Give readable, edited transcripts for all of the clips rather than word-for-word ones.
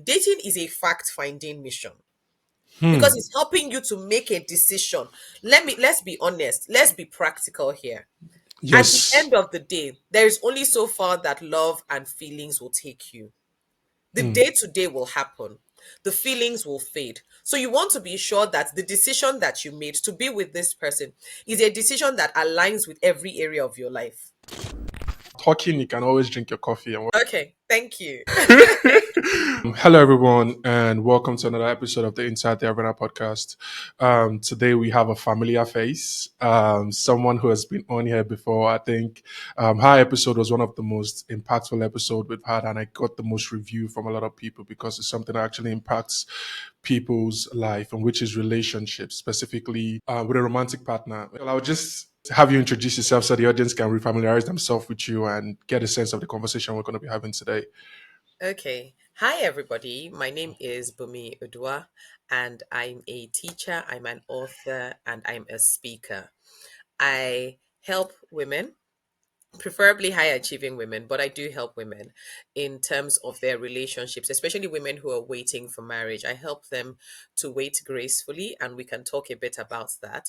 Dating is a fact-finding mission because Hmm. it's helping you to make a decision. Let's be honest, let's be practical here. At the Yes. end of the day, there is only so far that love and feelings will take you. The Hmm. day to day will happen. The feelings will fade. So you want to be sure that the decision that you made to be with this person is a decision that aligns with every area of your life. Talking, you can always drink your coffee and Okay, thank you. hello, everyone, and welcome to another episode of the Inside the Arena podcast. Today, we have a familiar face, someone who has been on here before. I think her episode was one of the most impactful episode we've had, and I got the most review from a lot of people because it's something that actually impacts people's life, and which is relationships, specifically with a romantic partner. Well, I'll just have you introduce yourself so the audience can refamiliarize themselves with you and get a sense of the conversation we're going to be having today. Okay. Hi, everybody. My name is Bunmi Oduah, and I'm a teacher, I'm an author, and I'm a speaker. I help women, preferably high achieving women, but I do help women in terms of their relationships, especially women who are waiting for marriage. I help them to wait gracefully, and we can talk a bit about that.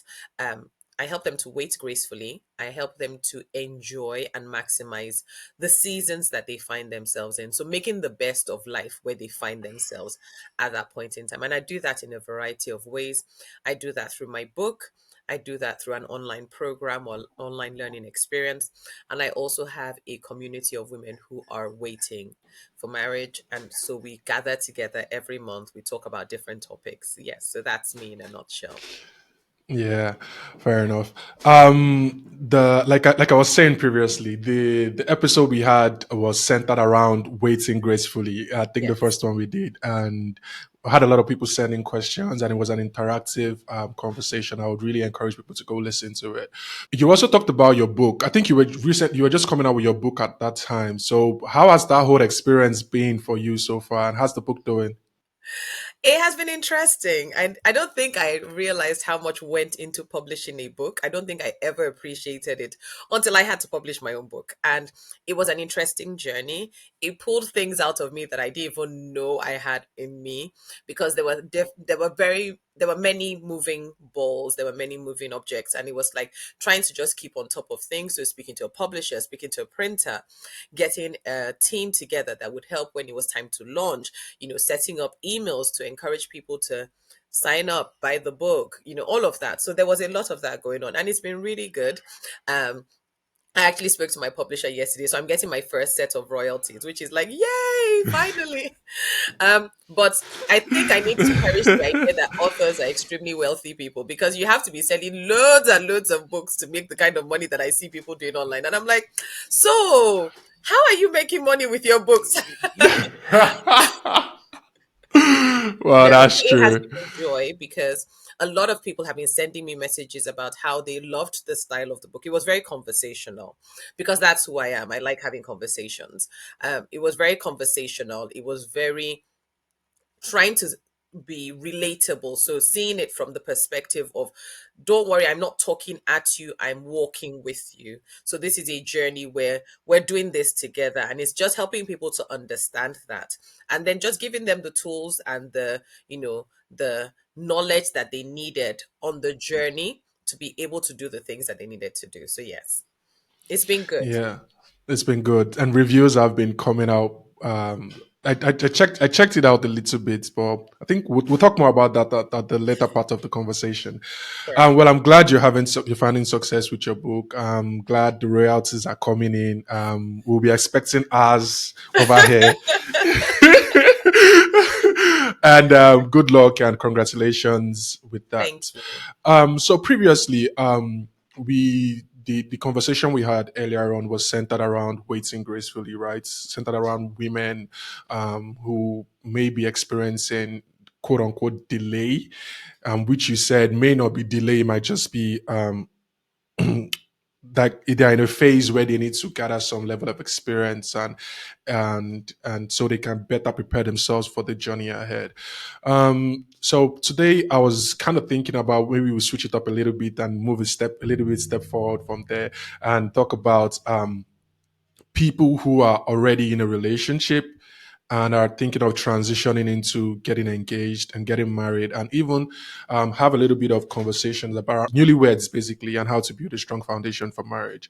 I help them to wait gracefully. I help them to enjoy and maximize the seasons that they find themselves in. So, making the best of life where they find themselves at that point in time. And I do that in a variety of ways. I do that through my book. I do that through an online program or online learning experience. And I also have a community of women who are waiting for marriage. And so we gather together every month. We talk about different topics. Yes. So that's me in a nutshell. Yeah, fair enough. The like I was saying previously, the episode we had was centered around waiting gracefully. I think the Yes. first one we did, and I had a lot of people sending questions, and it was an interactive conversation. I would really encourage people to go listen to it. You also talked about your book. I think you were just coming out with your book at that time. So how has that whole experience been for you so far, and how's the book doing? It has been interesting. I don't think I realized how much went into publishing a book. I don't think I ever appreciated it until I had to publish my own book. And it was an interesting journey. It pulled things out of me that I didn't even know I had in me because there were many moving balls, there were many moving objects, and it was like trying to just keep on top of things. So speaking to a publisher, speaking to a printer, getting a team together that would help when it was time to launch, setting up emails to encourage people to sign up, buy the book, all of that. So there was a lot of that going on, and it's been really good. Um, I actually spoke to my publisher yesterday, so I'm getting my first set of royalties, which is like, yay, finally. But I think I need to perish the idea that authors are extremely wealthy people because you have to be selling loads and loads of books to make the kind of money that I see people doing online. And I'm like, so how are you making money with your books? Well, No, that's it has true. been a joy because a lot of people have been sending me messages about how they loved the style of the book. It was very conversational because that's who I am. I like having conversations. It was very conversational. It was very trying to be relatable. So seeing it from the perspective of, don't worry, I'm not talking at you, I'm walking with you. So this is a journey where we're doing this together, and it's just helping people to understand that. And then just giving them the tools and the knowledge that they needed on the journey to be able to do the things that they needed to do. So yes, it's been good. Yeah, it's been good, and reviews have been coming out. I checked it out a little bit, but I think we'll talk more about that at the later part of the conversation. Sure. Well, I'm glad you're finding success with your book. I'm glad the royalties are coming in. We'll be expecting ours over here. And good luck and congratulations with Thank that. you. So previously, the conversation we had earlier on was centered around waiting gracefully, right? Centered around women who may be experiencing quote unquote delay, which you said may not be delay, might just be that they're in a phase where they need to gather some level of experience and so they can better prepare themselves for the journey ahead. So today I was kind of thinking about maybe we switch it up a little bit and move a little bit step forward from there and talk about people who are already in a relationship and are thinking of transitioning into getting engaged and getting married, and even have a little bit of conversations about newlyweds basically and how to build a strong foundation for marriage.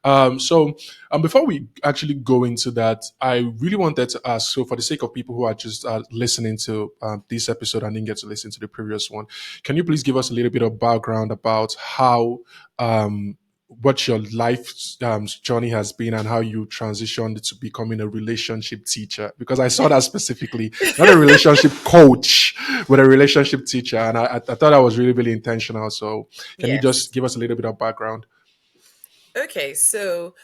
Before we actually go into that, I really wanted to ask, so for the sake of people who are just listening to this episode and didn't get to listen to the previous one, can you please give us a little bit of background about how um, what your life journey has been and how you transitioned to becoming a relationship teacher? Because I saw that specifically, not a relationship coach, but a relationship teacher. And I thought that was really, really intentional. So can you just Yes. give us a little bit of background? Okay, so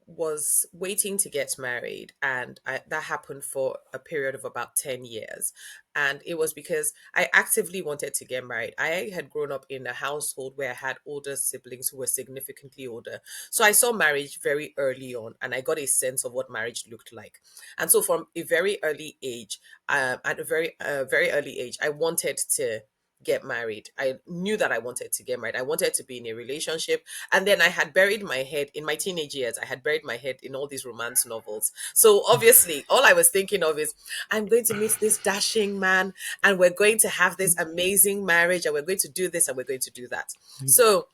was waiting to get married, and that happened for a period of about 10 years. And it was because I actively wanted to get married. I had grown up in a household where I had older siblings who were significantly older. So I saw marriage very early on, and I got a sense of what marriage looked like. And so from a very early age, at a very early age, I wanted to get married. I knew that I wanted to get married. I wanted to be in a relationship. And then I had buried my head in my teenage years. I had buried my head in all these romance novels. So obviously, all I was thinking of is I'm going to meet this dashing man, and we're going to have this amazing marriage, and we're going to do this, and we're going to do that. So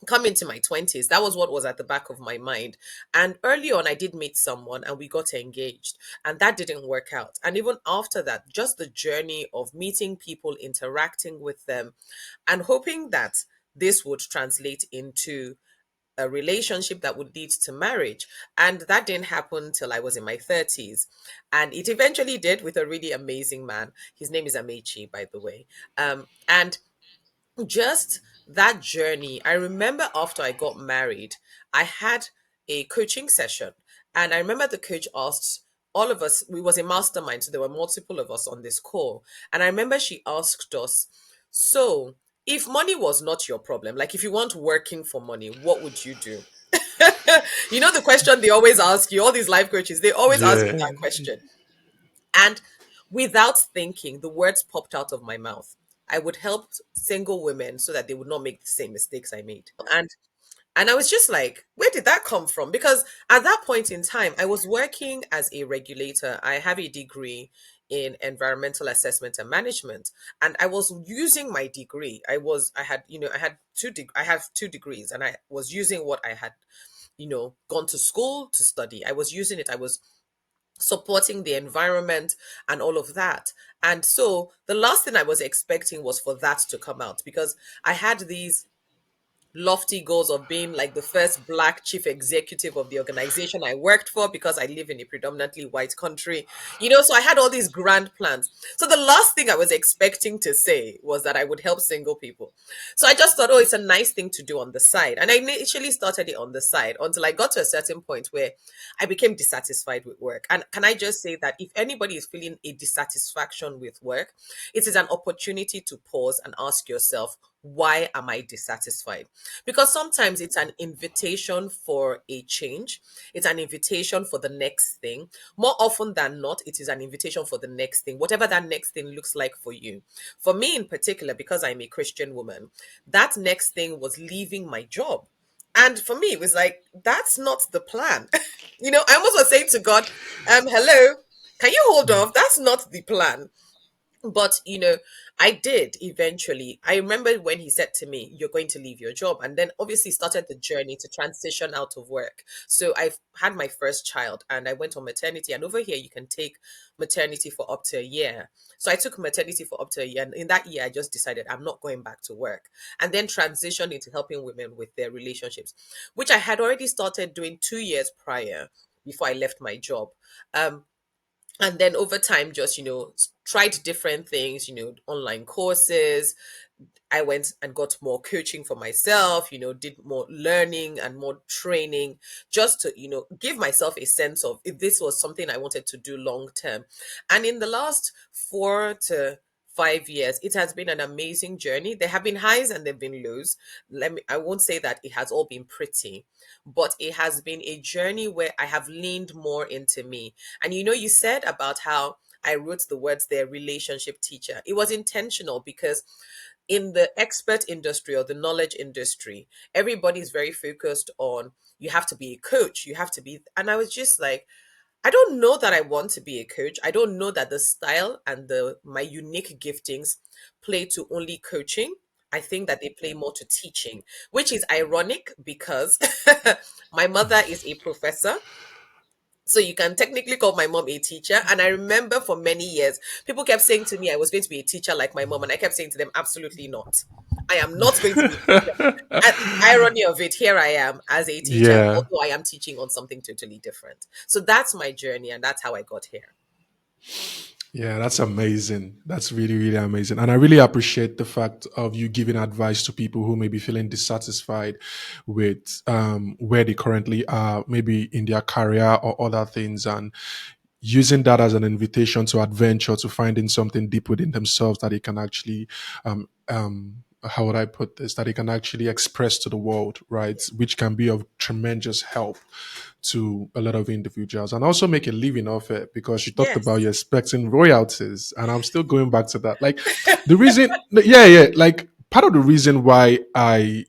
come into my 20s, that was what was at the back of my mind. And early on, I did meet someone and we got engaged, and that didn't work out. And even after that, just the journey of meeting people, interacting with them, and hoping that this would translate into a relationship that would lead to marriage. And that didn't happen till I was in my 30s. And it eventually did, with a really amazing man. His name is Amechi, by the way. And just that journey, I remember after I got married, I had a coaching session. And I remember the coach asked all of us, we was a mastermind, so there were multiple of us on this call. And I remember she asked us, so if money was not your problem, like if you weren't working for money, what would you do? You know, the question they always ask you, all these life coaches, they always ask you Yeah. that question. And without thinking, the words popped out of my mouth. I would help single women so that they would not make the same mistakes I made. And I was just like, where did that come from? Because at that point in time, I was working as a regulator. I have a degree in environmental assessment and management, and I was using my degree. I have two degrees, and I was using what I had, gone to school to study. I was using it. I was supporting the environment and all of that. And so the last thing I was expecting was for that to come out, because I had these lofty goals of being like the first Black chief executive of the organization I worked for, because I live in a predominantly white country. So I had all these grand plans. So the last thing I was expecting to say was that I would help single people. So I just thought, oh, it's a nice thing to do on the side. And I initially started it on the side until I got to a certain point where I became dissatisfied with work. And can I just say that if anybody is feeling a dissatisfaction with work, it is an opportunity to pause and ask yourself, why am I dissatisfied? Because sometimes it's an invitation for a change, it's an invitation for the next thing. More often than not, it is an invitation for the next thing, whatever that next thing looks like for you. For me in particular, because I'm a Christian woman, that next thing was leaving my job. And for me, it was like, that's not the plan. I almost was saying to God, hello, can you hold off? That's not the plan. But I did eventually. I remember when he said to me, you're going to leave your job, and then obviously started the journey to transition out of work. So I've had my first child, and I went on maternity, and over here you can take maternity for up to a year. So I took maternity for up to a year, and in that year I just decided I'm not going back to work, and then transitioned into helping women with their relationships, which I had already started doing 2 years prior, before I left my job. um and then over time, just tried different things, online courses. I went and got more coaching for myself, did more learning and more training, just to give myself a sense of if this was something I wanted to do long term. And in the last 4 to 5 years, it has been an amazing journey. There have been highs and there have been lows. I won't say that it has all been pretty, but it has been a journey where I have leaned more into me. And you said about how I wrote the words there, relationship teacher. It was intentional, because in the expert industry or the knowledge industry, everybody's very focused on, you have to be a coach, you have to be. And I was just like, I don't know that I want to be a coach. I don't know that the style and the my unique giftings play to only coaching. I think that they play more to teaching, which is ironic because my mother is a professor. So you can technically call my mom a teacher. And I remember for many years, people kept saying to me I was going to be a teacher like my mom. And I kept saying to them, absolutely not. I am not going to be a teacher. And irony of it, here I am as a teacher, Yeah. although I am teaching on something totally different. So that's my journey, and that's how I got here. Yeah, that's amazing. That's really, really amazing. And I really appreciate the fact of you giving advice to people who may be feeling dissatisfied with where they currently are, maybe in their career or other things, and using that as an invitation to adventure, to finding something deep within themselves that they can actually how would I put this? That they can actually express to the world, right? Which can be of tremendous help to a lot of individuals and also make a living off it, because you talked about Yes. you expecting royalties. And I'm still going back to that. Like the reason, yeah, yeah, like part of the reason why I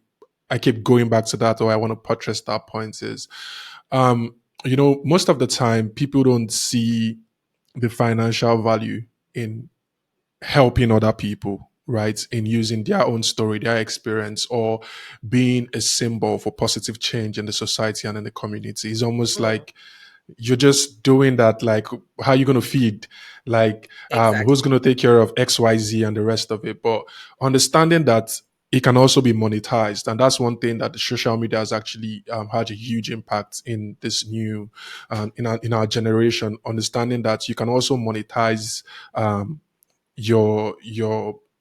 keep going back to that, or I want to buttress that point is, um, most of the time people don't see the financial value in helping other people, right? In using their own story, their experience, or being a symbol for positive change in the society and in the community. It's almost Mm, like you're just doing that. Like, how are you going to feed? Like, who's exactly. going to take care of XYZ and the rest of it? But understanding that it can also be monetized, and that's one thing that the social media has actually had a huge impact in this new in our generation. Understanding that you can also monetize um, your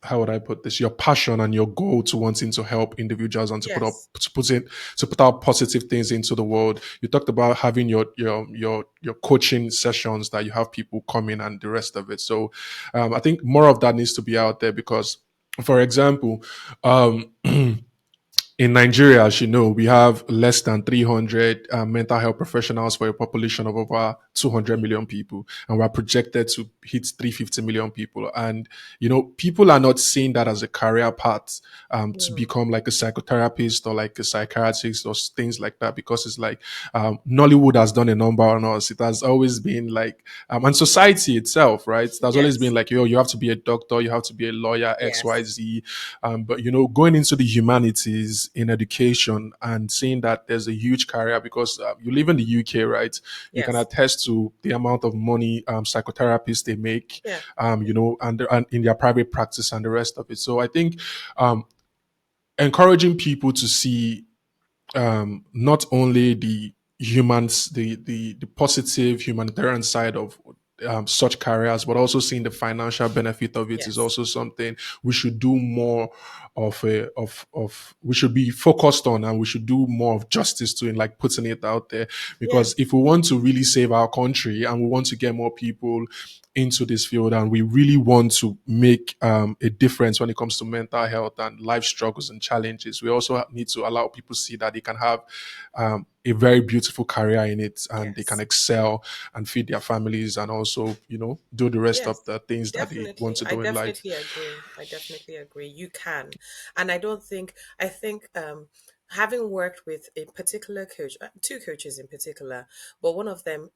how would I put this? Your passion and your goal to wanting to help individuals and to put up Yes. to put out positive things into the world. You talked about having your coaching sessions that you have people come in and the rest of it. So I think more of that needs to be out there because, for example, um, in Nigeria, as you know, we have less than 300 mental health professionals for a population of over 200 million people, and we're projected to hit 350 million people. And people are not seeing that as a career path to Mm, become like a psychotherapist or like a psychiatrist or things like that, because it's like Nollywood has done a number on us. It has always been like, and society itself, right? There's always been yes. like, you have to be a doctor, you have to be a lawyer, X, Y, Yes. Z. But going into the humanities in education and seeing that there's a huge career, because you live in the UK, right? You can Yes. attest to the amount of money psychotherapists they make, Yeah. and in their private practice and the rest of it. So I think um, encouraging people to see not only the humans, the positive humanitarian side of such careers, but also seeing the financial benefit of it is Yes. also something we should do more of we should be focused on, and we should do more of justice to, in like putting it out there. Yeah. Because if we want to really save our country and we want to get more people into this field, and we really want to make a difference when it comes to mental health and life struggles and challenges, we also need to allow people to see that they can have a very beautiful career in it, and they can Yes. excel and feed their families, and also do the rest of Yes, the things that they want definitely. to I do in life. definitely agree. I definitely agree. You can. And I don't think, I think, having worked with a particular coach, two coaches in particular, but one of them,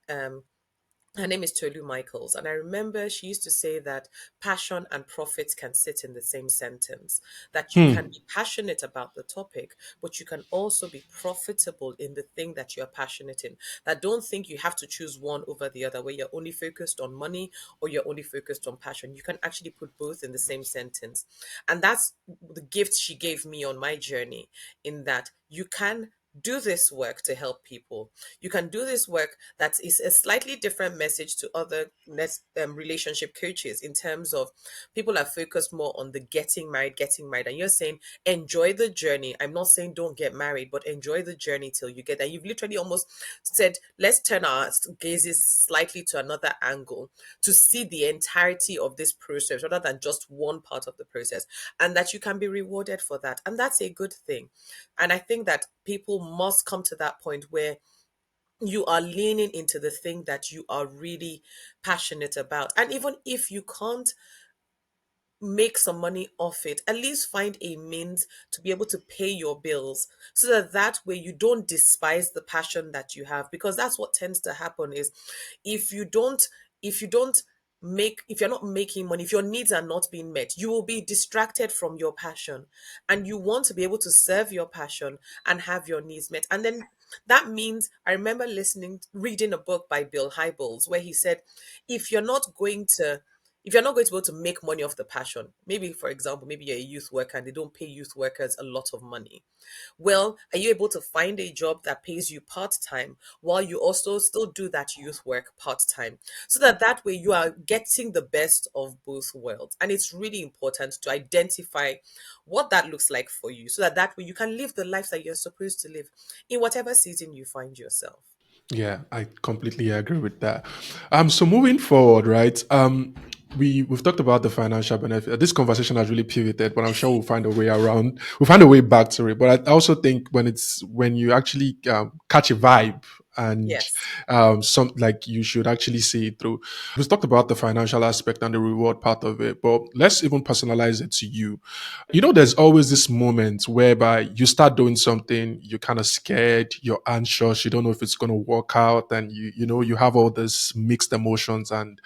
her name is Tolu Michaels, and I remember she used to say that passion and profit can sit in the same sentence. That you can Hmm. be passionate about the topic, but you can also be profitable in the thing that you're passionate in. That don't think you have to choose one over the other, where you're only focused on money or you're only focused on passion. You can actually put both in the same sentence. And that's the gift she gave me on my journey, in that you can do this work to help people. You can do this work that is a slightly different message to other relationship coaches, in terms of people are focused more on the getting married, and you're saying enjoy the journey. I'm not saying don't get married, but enjoy the journey till you get there. You've literally almost said, let's turn our gazes slightly to another angle to see the entirety of this process rather than just one part of the process, and that you can be rewarded for that. And that's a good thing. And I think that people must come to that point where you are leaning into the thing that you are really passionate about. And even if you can't make some money off it, at least find a means to be able to pay your bills, so that that way you don't despise the passion that you have. Because that's what tends to happen is, if you don't if you don't make if you're not making money, if your needs are not being met, you will be distracted from your passion, and you want to be able to serve your passion and have your needs met. And then that means, I remember reading a book by Bill Hybels, where he said, if you're not going to if you're not going to be able to make money off the passion, maybe for example, maybe you're a youth worker and they don't pay youth workers a lot of money. Well, are you able to find a job that pays you part time while you also still do that youth work part time? So that that way you are getting the best of both worlds. And it's really important to identify what that looks like for you, so that that way you can live the life that you're supposed to live in whatever season you find yourself. Yeah, I completely agree with that. So moving forward, right? We've talked about the financial benefit. This conversation has really pivoted, but I'm sure we'll find a way around. We'll find a way back to it. But I also think when you actually catch a vibe, and Yes. some like, you should actually see it through. We've talked about the financial aspect and the reward part of it, but let's even personalize it to you. There's always this moment whereby you start doing something, you're kind of scared, you're anxious, you don't know if it's going to work out, and you have all this mixed emotions and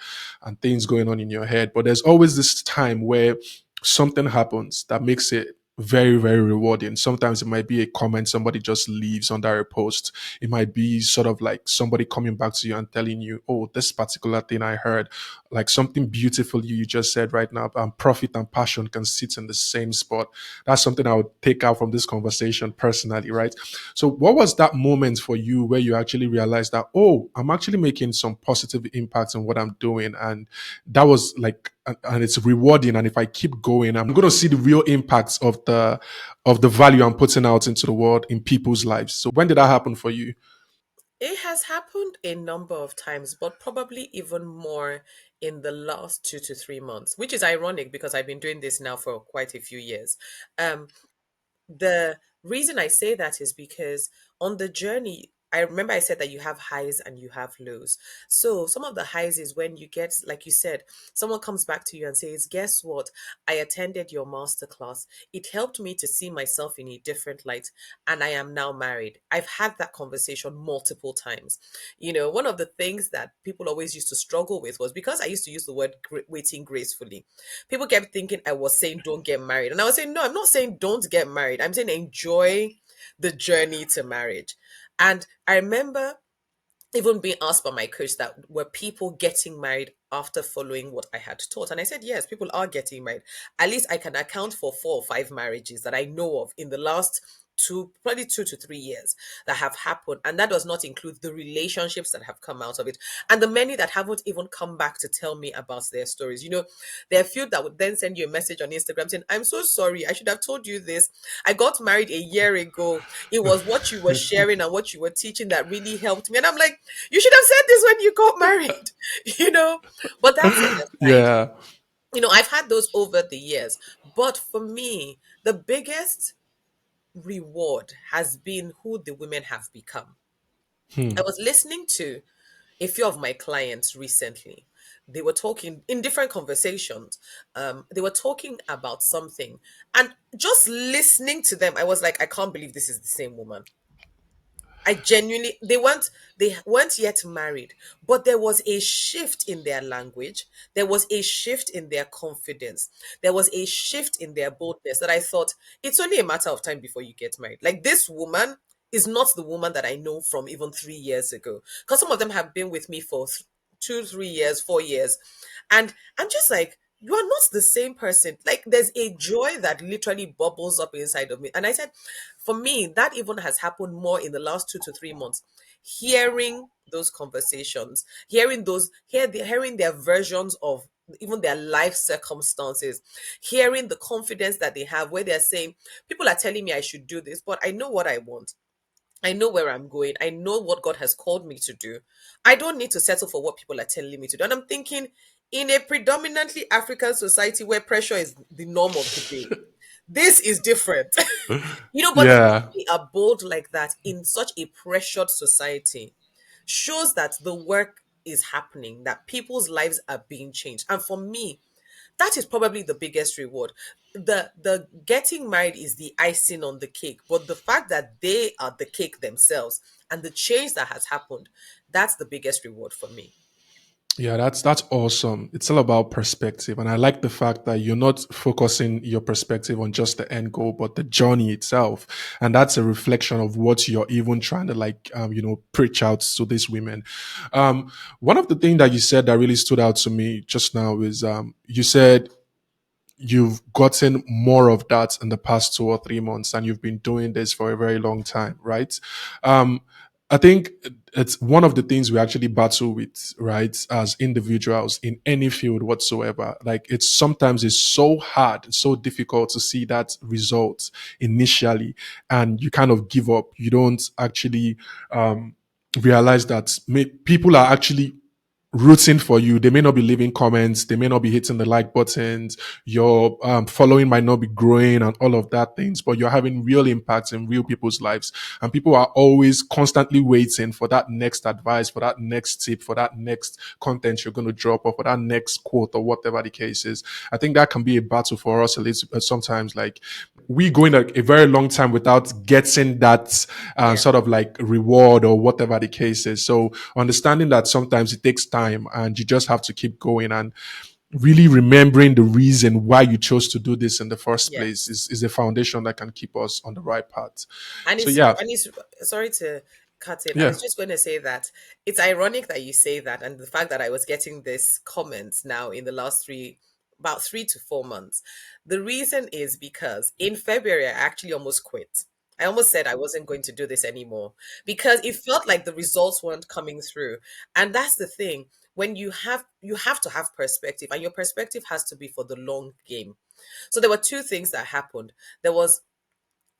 things going on in your head. But there's always this time where something happens that makes it very, very rewarding. Sometimes it might be a comment somebody just leaves under a post. It might be sort of like somebody coming back to you and telling you, oh, this particular thing I heard, like something beautiful you just said right now, and profit and passion can sit in the same spot. That's something I would take out from this conversation personally, right? So what was that moment for you where you actually realized that, oh, I'm actually making some positive impacts on what I'm doing? And that was like, and it's rewarding. And if I keep going, I'm going to see the real impacts of the value I'm putting out into the world in people's lives. So when did that happen for you? It has happened a number of times, but probably even more in the last 2 to 3 months, which is ironic because I've been doing this now for quite a few years. Um, the reason I say that is because on the journey, I remember I said that you have highs and you have lows. So some of the highs is when you get, like you said, someone comes back to you and says, guess what? I attended your masterclass. It helped me to see myself in a different light, and I am now married. I've had that conversation multiple times. One of the things that people always used to struggle with was, because I used to use the word waiting gracefully. People kept thinking I was saying don't get married. And I was saying, no, I'm not saying don't get married. I'm saying enjoy the journey to marriage. And I remember even being asked by my coach, that were people getting married after following what I had taught. And I said, yes, people are getting married. At least I can account for 4 or 5 marriages that I know of in the last probably 2 to 3 years, that have happened. And that does not include the relationships that have come out of it, and the many that haven't even come back to tell me about their stories. There are few that would then send you a message on Instagram saying, I'm so sorry, I should have told you this. I got married a year ago. It was what you were sharing and what you were teaching that really helped me. And I'm like, you should have said this when you got married, you know? But that's an aside. Yeah. I've had those over the years. But for me, the biggest reward has been who the women have become. I Hmm. was listening to a few of my clients recently. They were talking in different conversations. They were talking about something. And just listening to them, I was like, I can't believe this is the same woman. I genuinely, they weren't yet married, but there was a shift in their language. There was a shift in their confidence. There was a shift in their boldness, that I thought, it's only a matter of time before you get married. Like, this woman is not the woman that I know from even 3 years ago. Because some of them have been with me for 2, 3 years, 4 years. And I'm just like, you are not the same person. Like, there's a joy that literally bubbles up inside of me. And I said, for me, that even has happened more in the last 2 to 3 months. Hearing those conversations, hearing their versions of even their life circumstances, hearing the confidence that they have, where they're saying, people are telling me I should do this, but I know what I want. I know where I'm going. I know what God has called me to do. I don't need to settle for what people are telling me to do. And I'm thinking, in a predominantly African society where pressure is the norm of the day, this is different. But the fact Yeah. we are bold like that in such a pressured society shows that the work is happening, that people's lives are being changed. And for me, That is probably the biggest reward. The getting married is the icing on the cake, but the fact that they are the cake themselves and the change that has happened, that's the biggest reward for me. Yeah, that's awesome. It's all about perspective, and I like the fact that you're not focusing your perspective on just the end goal, but the journey itself, and that's a reflection of what you're even trying to preach out to these women. One of the things that you said that really stood out to me just now is you said you've gotten more of that in the past 2 or 3 months, and you've been doing this for a very long time, right? Um, I think it's one of the things we actually battle with, right, as individuals in any field whatsoever. Like it's sometimes it's so hard, so difficult to see that result initially, and you kind of give up. You don't actually realize that people are actually rooting for you. They may not be leaving comments. They may not be hitting the like buttons. Your following might not be growing and all of that things, but you're having real impacts in real people's lives. And people are always constantly waiting for that next advice, for that next tip, for that next content you're going to drop, or for that next quote, or whatever the case is. I think that can be a battle for us a little sometimes. Like we go in a very long time without getting that Yeah. sort of like reward or whatever the case is. So understanding that sometimes it takes time and you just have to keep going, and really remembering the reason why you chose to do this in the first place Yes. is a foundation that can keep us on the right path. And So it's yeah, and it's sorry to cut in. I yeah. was just going to say that it's ironic that you say that, and the fact that I was getting this comment now in the last about 3 to 4 months. The reason is because in February I actually almost quit. I almost said I wasn't going to do this anymore because it felt like the results weren't coming through. And that's the thing. When you have to have perspective, and your perspective has to be for the long game. So there were two things that happened. There was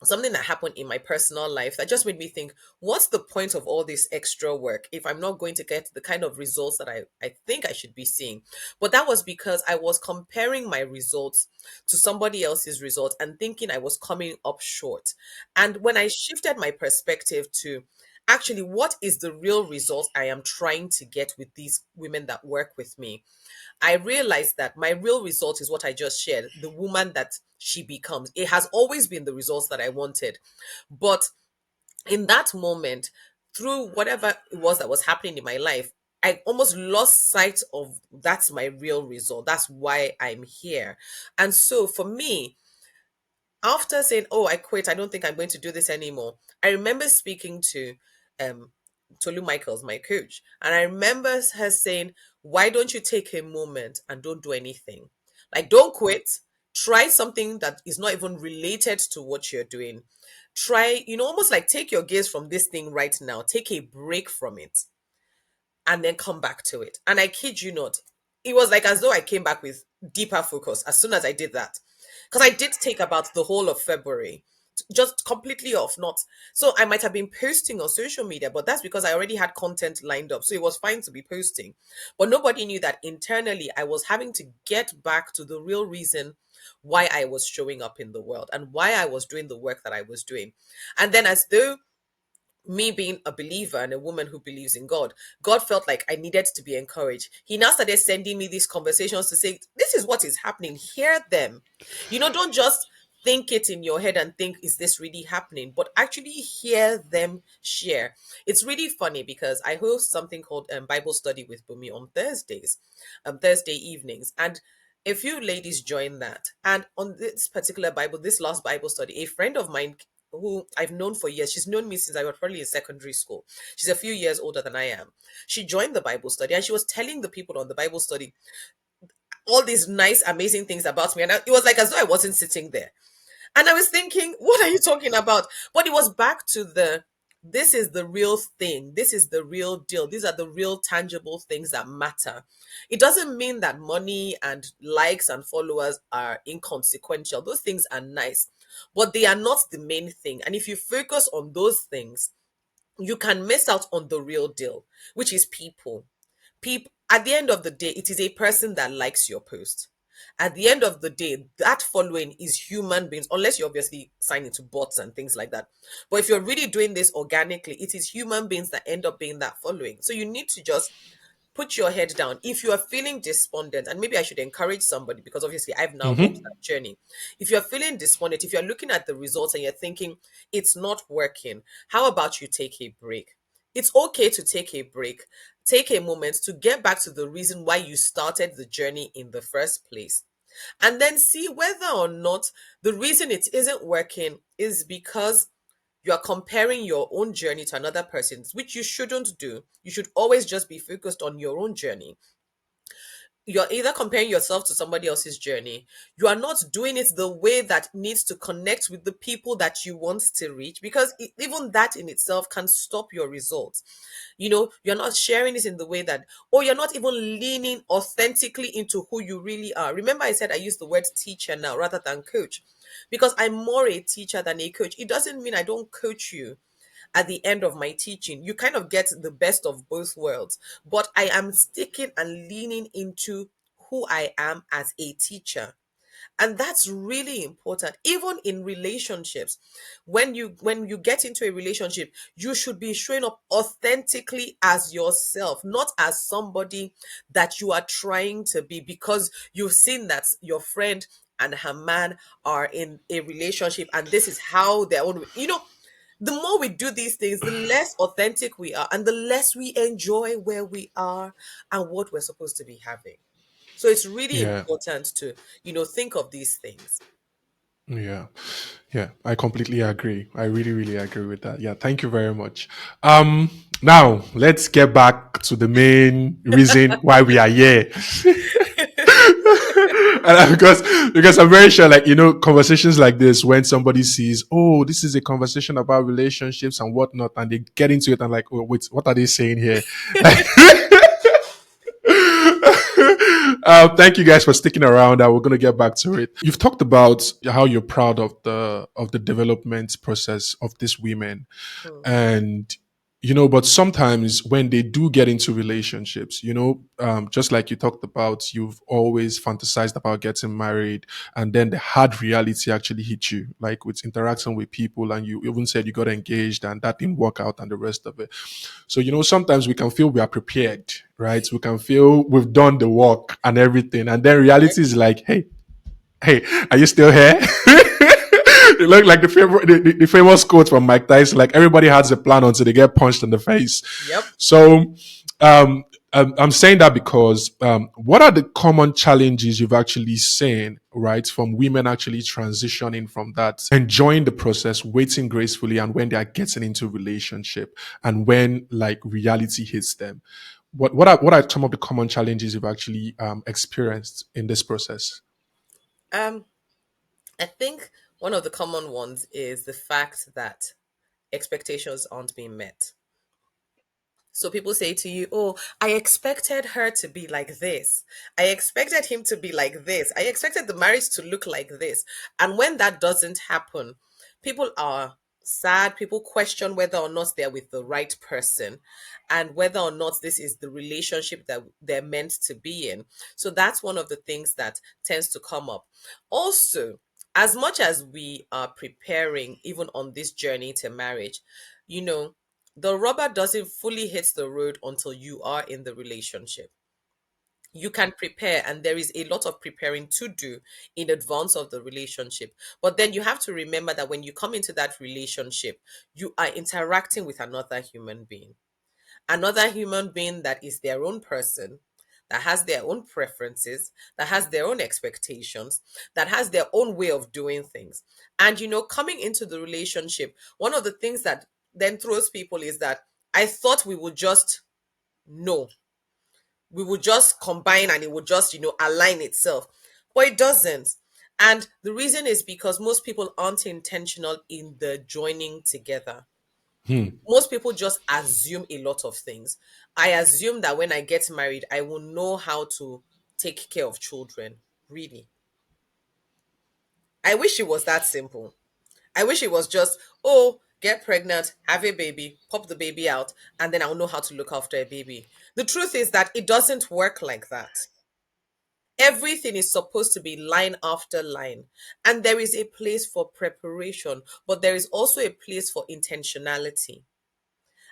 something that happened in my personal life that just made me think, what's the point of all this extra work if I'm not going to get the kind of results that I think I should be seeing? But that was because I was comparing my results to somebody else's results and thinking I was coming up short. And when I shifted my perspective to actually what is the real result I am trying to get with these women that work with me, I realized that my real result is what I just shared, the woman that she becomes. It has always been the results that I wanted. But in that moment, through whatever it was that was happening in my life, I almost lost sight of that's my real result. That's why I'm here. And so for me, after saying, "Oh, I quit. I don't think I'm going to do this anymore," I remember speaking to um Tolu Michaels, my coach, and I remember her saying, "Why don't you take a moment and don't do anything? Like, don't quit. Try something that is not even related to what you're doing. Try, almost like take your gaze from this thing right now. Take a break from it and then come back to it." And I kid you not, it was like as though I came back with deeper focus as soon as I did that. Because I did take about the whole of February just completely off. Not so I might have been posting on social media, but that's because I already had content lined up. So it was fine to be posting. But nobody knew that internally I was having to get back to the real reason why I was showing up in the world and why I was doing the work that I was doing. And then, as though me being a believer and a woman who believes in God, God felt like I needed to be encouraged. He now started sending me these conversations to say, this is what is happening. Hear them. Don't just think it in your head and think, is this really happening? But actually hear them share. It's really funny because I host something called Bible study with Bunmi on Thursdays, Thursday evenings. And a few ladies joined that. And on this particular this last Bible study, a friend of mine who I've known for years. She's known me since I was probably in secondary school. She's a few years older than I am. She joined the Bible study and she was telling the people on the Bible study all these nice, amazing things about me. And it was like as though I wasn't sitting there. And I was thinking, what are you talking about? But it was back to this is the real thing. This is the real deal. These are the real tangible things that matter. It doesn't mean that money and likes and followers are inconsequential. Those things are nice, but they are not the main thing. And if you focus on those things, you can miss out on the real deal, which is people. People, at the end of the day, it is a person that likes your post. At the end of the day, that following is human beings, unless you obviously sign into bots and things like that. But if you're really doing this organically, it is human beings that end up being that following. So you need to just put your head down. If you are feeling despondent, and maybe I should encourage somebody because obviously I've now walked Mm-hmm. that journey. If you're feeling despondent, if you're looking at the results and you're thinking it's not working, how about you take a break? It's okay to take a break. Take a moment to get back to the reason why you started the journey in the first place. And then see whether or not the reason it isn't working is because you are comparing your own journey to another person's, which you shouldn't do. You should always just be focused on your own journey. You're either comparing yourself to somebody else's journey, you are not doing it the way that needs to connect with the people that you want to reach, because even that in itself can stop your results. You're not sharing it in the way that, or you're not even leaning authentically into who you really are. Remember, I said I use the word teacher now rather than coach, because I'm more a teacher than a coach. It doesn't mean I don't coach you at the end of my teaching. You kind of get the best of both worlds, but I am sticking and leaning into who I am as a teacher. And that's really important, even in relationships. When you get into a relationship, you should be showing up authentically as yourself, not as somebody that you are trying to be because you've seen that your friend and her man are in a relationship and this is how their own, the more we do these things, the less authentic we are and the less we enjoy where we are and what we're supposed to be having. So it's really Yeah. important to, think of these things. Yeah. Yeah. I completely agree. I really, really agree with that. Yeah. Thank you very much. Now let's get back to the main reason why we are here. Because I'm very sure, like, conversations like this, when somebody sees, oh, this is a conversation about relationships and whatnot, and they get into it and like, oh, wait, what are they saying here? Thank you guys for sticking around. We're going to get back to it. You've talked about how you're proud of the development process of these women, Hmm. and but sometimes when they do get into relationships, just like you talked about, you've always fantasized about getting married, and then the hard reality actually hit you, like with interacting with people, and you even said you got engaged and that didn't work out and the rest of it. So, sometimes we can feel we are prepared, right? We can feel we've done the work and everything. And then reality is like, hey, are you still here? It looked like the famous quote from Mike Tyson, like everybody has a plan until they get punched in the face. Yep. So, um, I'm saying that because what are the common challenges you've actually seen, right, from women actually transitioning from that, enjoying the process, waiting gracefully, and when they are getting into relationship, and when like reality hits them? What are some of the common challenges you've actually experienced in this process? Um, I think one of the common ones is the fact that expectations aren't being met. So people say to you, "Oh, I expected her to be like this. I expected him to be like this. I expected the marriage to look like this." And when that doesn't happen, people are sad. People question whether or not they're with the right person and whether or not this is the relationship that they're meant to be in. So that's one of the things that tends to come up. Also, as much as we are preparing, even on this journey to marriage, you know, the rubber doesn't fully hit the road until you are in the relationship. You can prepare, and there is a lot of preparing to do in advance of the relationship. But then you have to remember that when you come into that relationship, you are interacting with another human being that is their own person, that has their own preferences, that has their own expectations, that has their own way of doing things. And coming into the relationship, one of the things that then throws people is that I thought we would just know, we would just combine and it would just, align itself. But it doesn't. And the reason is because most people aren't intentional in the joining together. Hmm. Most people just assume a lot of things. I assume that when I get married, I will know how to take care of children. Really. I wish it was that simple. I wish it was just, oh, get pregnant, have a baby, pop the baby out, and then I'll know how to look after a baby. The truth is that it doesn't work like that. Everything is supposed to be line after line. And there is a place for preparation, but there is also a place for intentionality.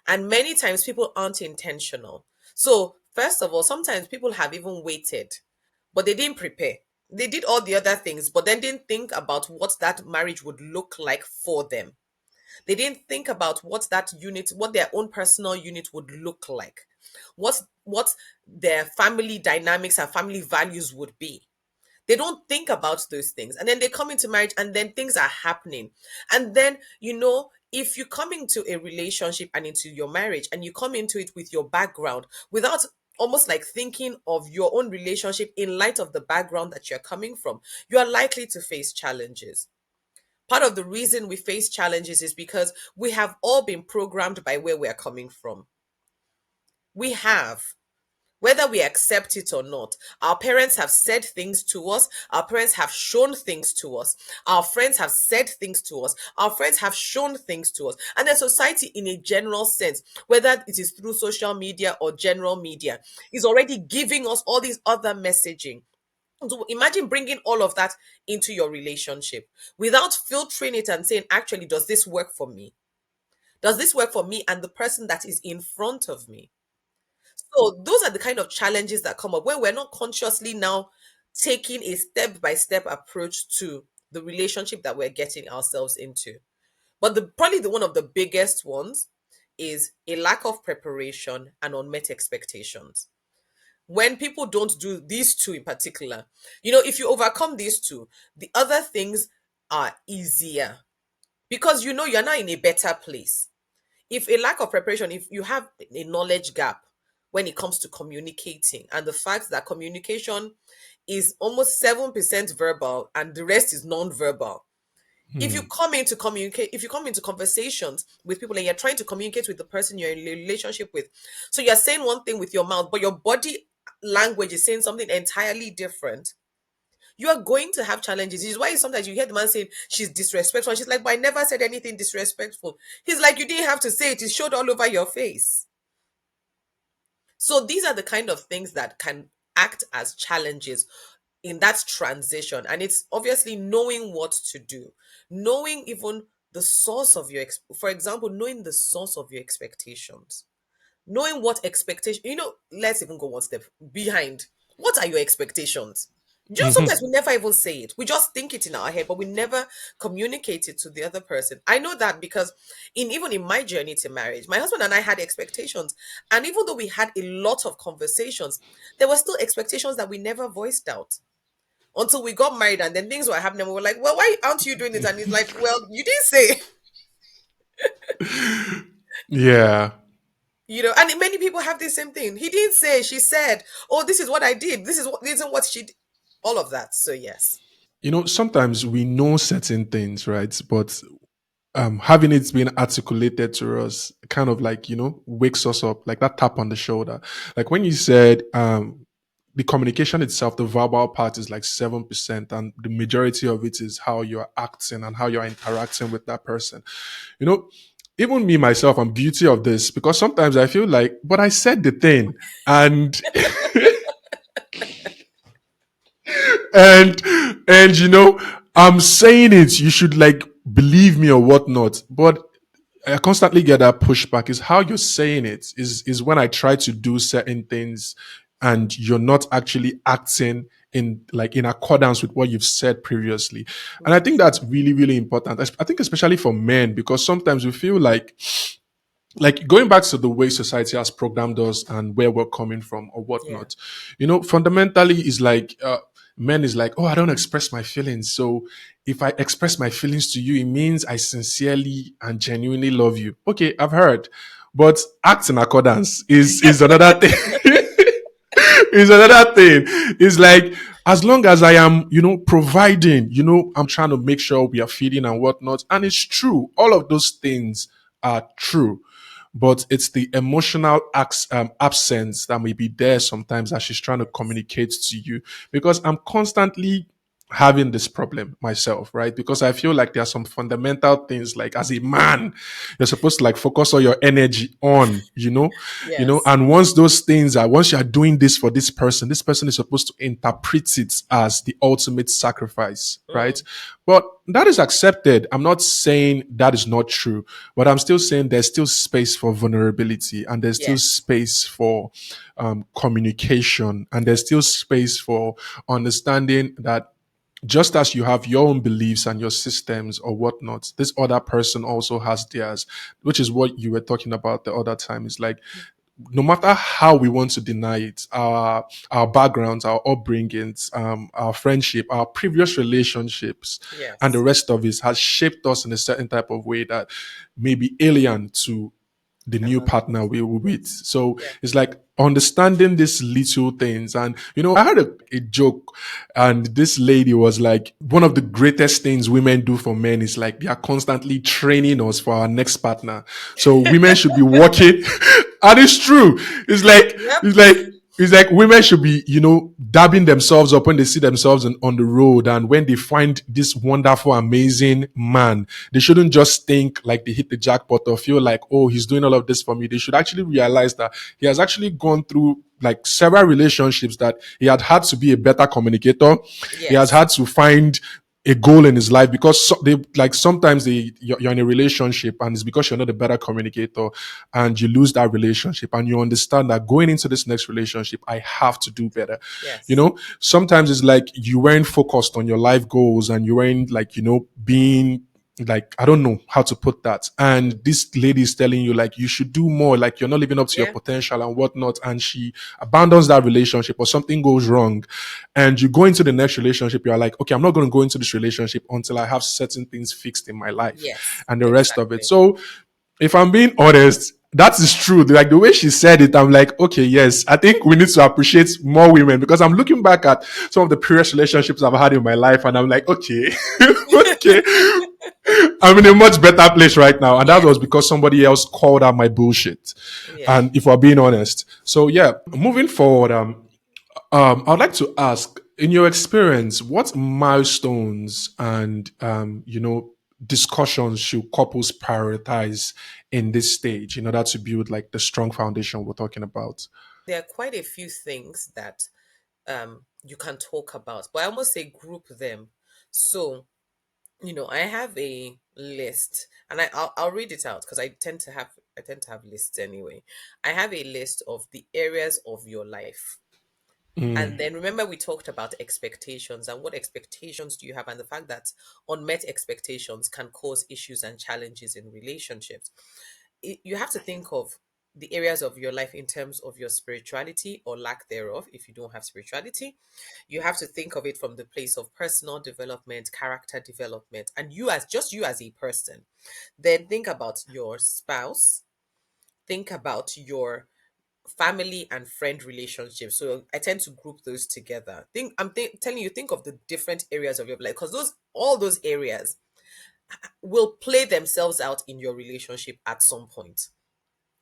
And many times people aren't intentional. So First of all, sometimes people have even waited, but they didn't prepare. They did all the other things, but then didn't think about what that marriage would look like for them. They didn't think about what that unit, what their own personal unit would look like, what their family dynamics and family values would be. They don't think about those things. And then they come into marriage and then things are happening. And then, if you come into a relationship and into your marriage and you come into it with your background without almost like thinking of your own relationship in light of the background that you're coming from, you are likely to face challenges. Part of the reason we face challenges is because we have all been programmed by where we're coming from. We have, whether we accept it or not. Our parents have said things to us. Our parents have shown things to us. Our friends have said things to us. Our friends have shown things to us. And then society, in a general sense, whether it is through social media or general media, is already giving us all these other messaging. So imagine bringing all of that into your relationship without filtering it and saying, actually, does this work for me? Does this work for me and the person that is in front of me? So those are the kind of challenges that come up when we're not consciously now taking a step by step approach to the relationship that we're getting ourselves into. But probably the one of the biggest ones is a lack of preparation and unmet expectations. When people don't do these two in particular, if you overcome these two, the other things are easier because you're now in a better place. If a lack of preparation, if you have a knowledge gap when it comes to communicating, and the fact that communication is almost 7% verbal and the rest is non-verbal. If you Hmm. come into communicate, if you come into conversations with people and you're trying to communicate with the person you're in a relationship with, so you're saying one thing with your mouth, but your body language is saying something entirely different, you are going to have challenges. This is why sometimes you hear the man saying she's disrespectful. And she's like, but I never said anything disrespectful. He's like, you didn't have to say it. It showed all over your face. So these are the kind of things that can act as challenges in that transition. And it's obviously knowing what to do, knowing even the source of for example, knowing the source of your expectations, knowing what expectation, let's even go one step behind. What are your expectations? Sometimes we never even say it. We just think it in our head, but we never communicate it to the other person. I know that because even in my journey to marriage, my husband and I had expectations. And even though we had a lot of conversations, there were still expectations that we never voiced out until we got married, and then things were happening. We were like, well, why aren't you doing it? And he's like, well, you didn't say. Yeah. And many people have the same thing. He didn't say, she said, oh, this is what I did. This isn't what she did. All of that. So yes. Sometimes we know certain things, right? But having it being articulated to us kind of like, wakes us up, like that tap on the shoulder. Like when you said, the communication itself, the verbal part is like 7%, and the majority of it is how you're acting and how you're interacting with that person. You know, even me myself, I'm guilty of this because sometimes I feel like, but I said the thing, and and I'm saying it. You should like believe me or whatnot, but I constantly get that pushback. Is how you're saying it is when I try to do certain things and you're not actually acting in accordance with what you've said previously. And I think that's really, really important. I think especially for men, because sometimes we feel like going back to the way society has programmed us and where we're coming from or Yeah. whatnot, fundamentally is like men is like, oh, I don't express my feelings. So if I express my feelings to you, it means I sincerely and genuinely love you. Okay, I've heard. But act in accordance is another thing. Is another thing. It's like as long as I am, providing, I'm trying to make sure we are feeding and whatnot. And it's true. All of those things are true, but it's the emotional absence that may be there sometimes as she's trying to communicate to you, because I'm constantly having this problem myself, right? Because I feel like there are some fundamental things, like as a man, you're supposed to like focus all your energy on, Yes. and once those things are, once you are doing this for this person is supposed to interpret it as the ultimate sacrifice, right? Mm, But that is accepted. I'm not saying that is not true, but I'm still saying there's still space for vulnerability, and there's still yes. space for communication, and there's still Yes. space for understanding that just as you have your own beliefs and your systems or whatnot, this other person also has theirs, which is what you were talking about the other time. It's like no matter how we want to deny it, our backgrounds, our upbringings, our friendship, our previous relationships, and the Yes. rest of it has shaped us in a certain type of way that may be alien to the new Another partner we person. were with. Yes. So Yeah. it's like understanding these little things. And, I had a joke, and this lady was like, one of the greatest things women do for men is like they are constantly training us for our next partner. So women should be working. And it's true. It's like, Yep. it's like, it's like women should be, dabbing themselves up when they see themselves on the road, and when they find this wonderful, amazing man, they shouldn't just think like they hit the jackpot or feel like, oh, he's doing all of this for me. They should actually realize that he has actually gone through like several relationships, that he had to be a better communicator. He has Yes. had to find a goal in his life, because they like sometimes you're in a relationship and it's because you're not a better communicator, and you lose that relationship, and you understand that going into this next relationship I have to do better. Yes. Sometimes it's like you weren't focused on your life goals, and you weren't like being like, I don't know how to put that, and Mm. this lady is telling you like you should do more, like you're not living up to your Yeah. potential and whatnot, and she abandons that relationship, or something goes wrong, and you go into the next relationship, you're like, okay, I'm not going to go into this relationship until I have certain things fixed in my life Yes. and the rest of it. Exactly. So if I'm being honest, that is true. Like the way she said it, I'm like, okay, yes, I think we need to appreciate more women, because I'm looking back at some of the previous relationships I've had in my life, and I'm like, okay, okay, I'm in a much better place right now. And that Yes. was because somebody else called out my bullshit. Yeah. And if we're being honest. So yeah, moving forward, I'd like to ask, in your experience, what milestones and discussions should couples prioritize in this stage in order to build like the strong foundation we're talking about? There are quite a few things that you can talk about, but I almost say group them. So, I have a list, and I'll read it out because I tend to have lists anyway. I have a list of the areas of your life. And Mm, then remember, we talked about expectations and what expectations do you have, and the fact that unmet expectations can cause issues and challenges in relationships. You have to think of the areas of your life in terms of your spirituality or lack thereof. If you don't have spirituality, you have to think of it from the place of personal development, character development, and you as a person. Then think about your spouse, think about your family and friend relationships. So I tend to group those together. Telling you, think of the different areas of your life, because all those areas will play themselves out in your relationship at some point.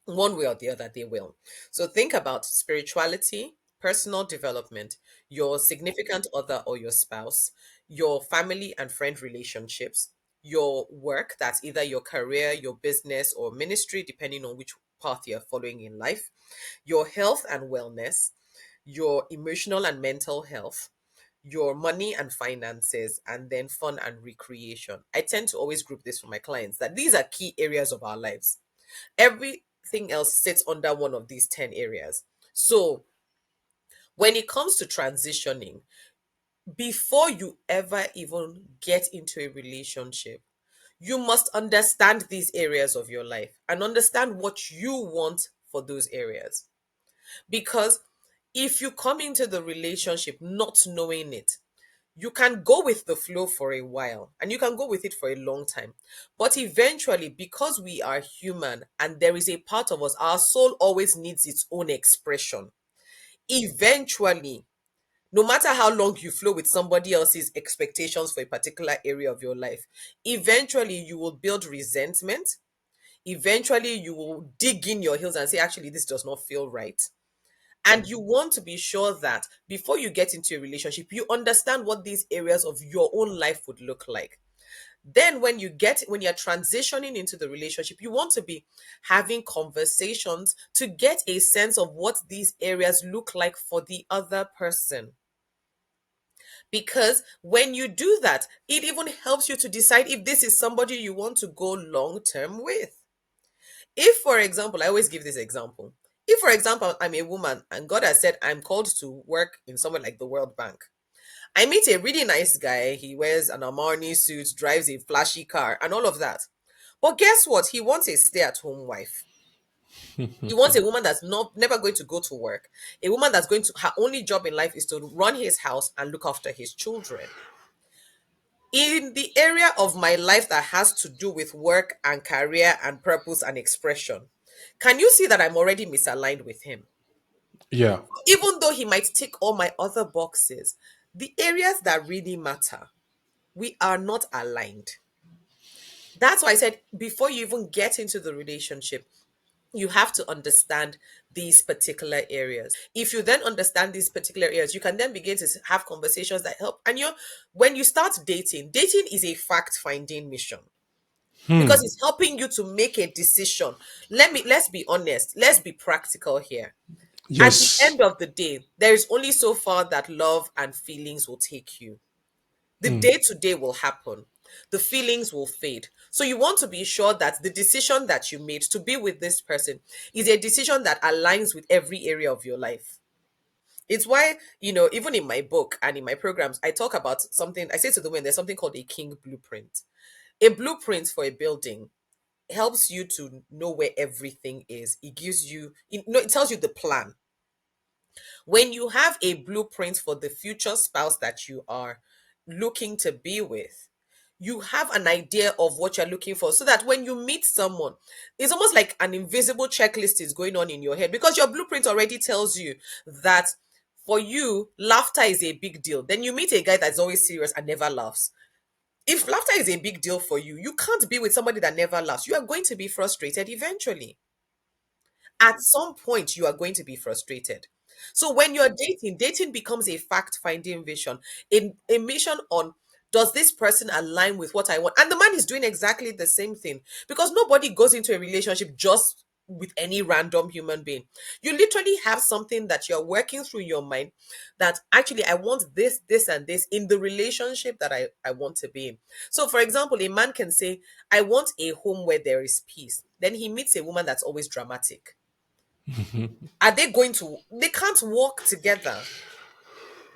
One way or the other, they will. So think about spirituality, personal development, your significant other or your spouse, your family and friend relationships, your work, that's either your career, your business, or ministry, depending on which path you're following in life, your health and wellness, your emotional and mental health, your money and finances, and then fun and recreation. I tend to always group this for my clients that these are key areas of our lives. Everything else sits under one of these 10 areas. So when it comes to transitioning, before you ever even get into a relationship, you must understand these areas of your life and understand what you want for those areas. Because if you come into the relationship not knowing it, you can go with the flow for a while and you can go with it for a long time. But eventually, because we are human and there is a part of us, our soul always needs its own expression. Eventually, no matter how long you flow with somebody else's expectations for a particular area of your life, eventually you will build resentment. Eventually, you will dig in your heels and say, actually, this does not feel right. And you want to be sure that before you get into a relationship, you understand what these areas of your own life would look like. Then when you're transitioning into the relationship, you want to be having conversations to get a sense of what these areas look like for the other person. Because when you do that, it even helps you to decide if this is somebody you want to go long term with. If, for example, I always give this example. If, for example, I'm a woman and God has said I'm called to work in somewhere like the World Bank, I meet a really nice guy. He wears an Armani suit, drives a flashy car, and all of that. But guess what? He wants a stay at home wife. He wants a woman that's not never going to go to work. A woman that's going to, her only job in life is to run his house and look after his children. In the area of my life that has to do with work and career and purpose and expression, can you see that I'm already misaligned with him? Yeah. Even though he might tick all my other boxes, the areas that really matter, we are not aligned. That's why I said before you even get into the relationship, you have to understand these particular areas. If you then understand these particular areas, you can then begin to have conversations that help. And when you start dating, dating is a fact finding mission because Hmm. it's helping you to make a decision. Let's be honest, let's be practical here. At the Yes. end of the day, there is only so far that love and feelings will take you. The Hmm. day to day will happen. The feelings will fade. So you want to be sure that the decision that you made to be with this person is a decision that aligns with every area of your life. It's why, even in my book and in my programs, I talk about something. I say to the women, there's something called a king blueprint. A blueprint for a building helps you to know where everything is. It gives you, it tells you the plan. When you have a blueprint for the future spouse that you are looking to be with, you have an idea of what you're looking for so that when you meet someone, it's almost like an invisible checklist is going on in your head because your blueprint already tells you that for you, laughter is a big deal. Then you meet a guy that's always serious and never laughs. If laughter is a big deal for you, you can't be with somebody that never laughs. You are going to be frustrated eventually. At some point you are going to be frustrated. So when you're dating becomes a fact finding vision, a mission on, does this person align with what I want? And the man is doing exactly the same thing because nobody goes into a relationship just with any random human being. You literally have something that you're working through your mind that actually I want this and this in the relationship that I want to be in. So for example, a man can say I want a home where there is peace, then he meets a woman that's always dramatic. Are they going to, they can't work together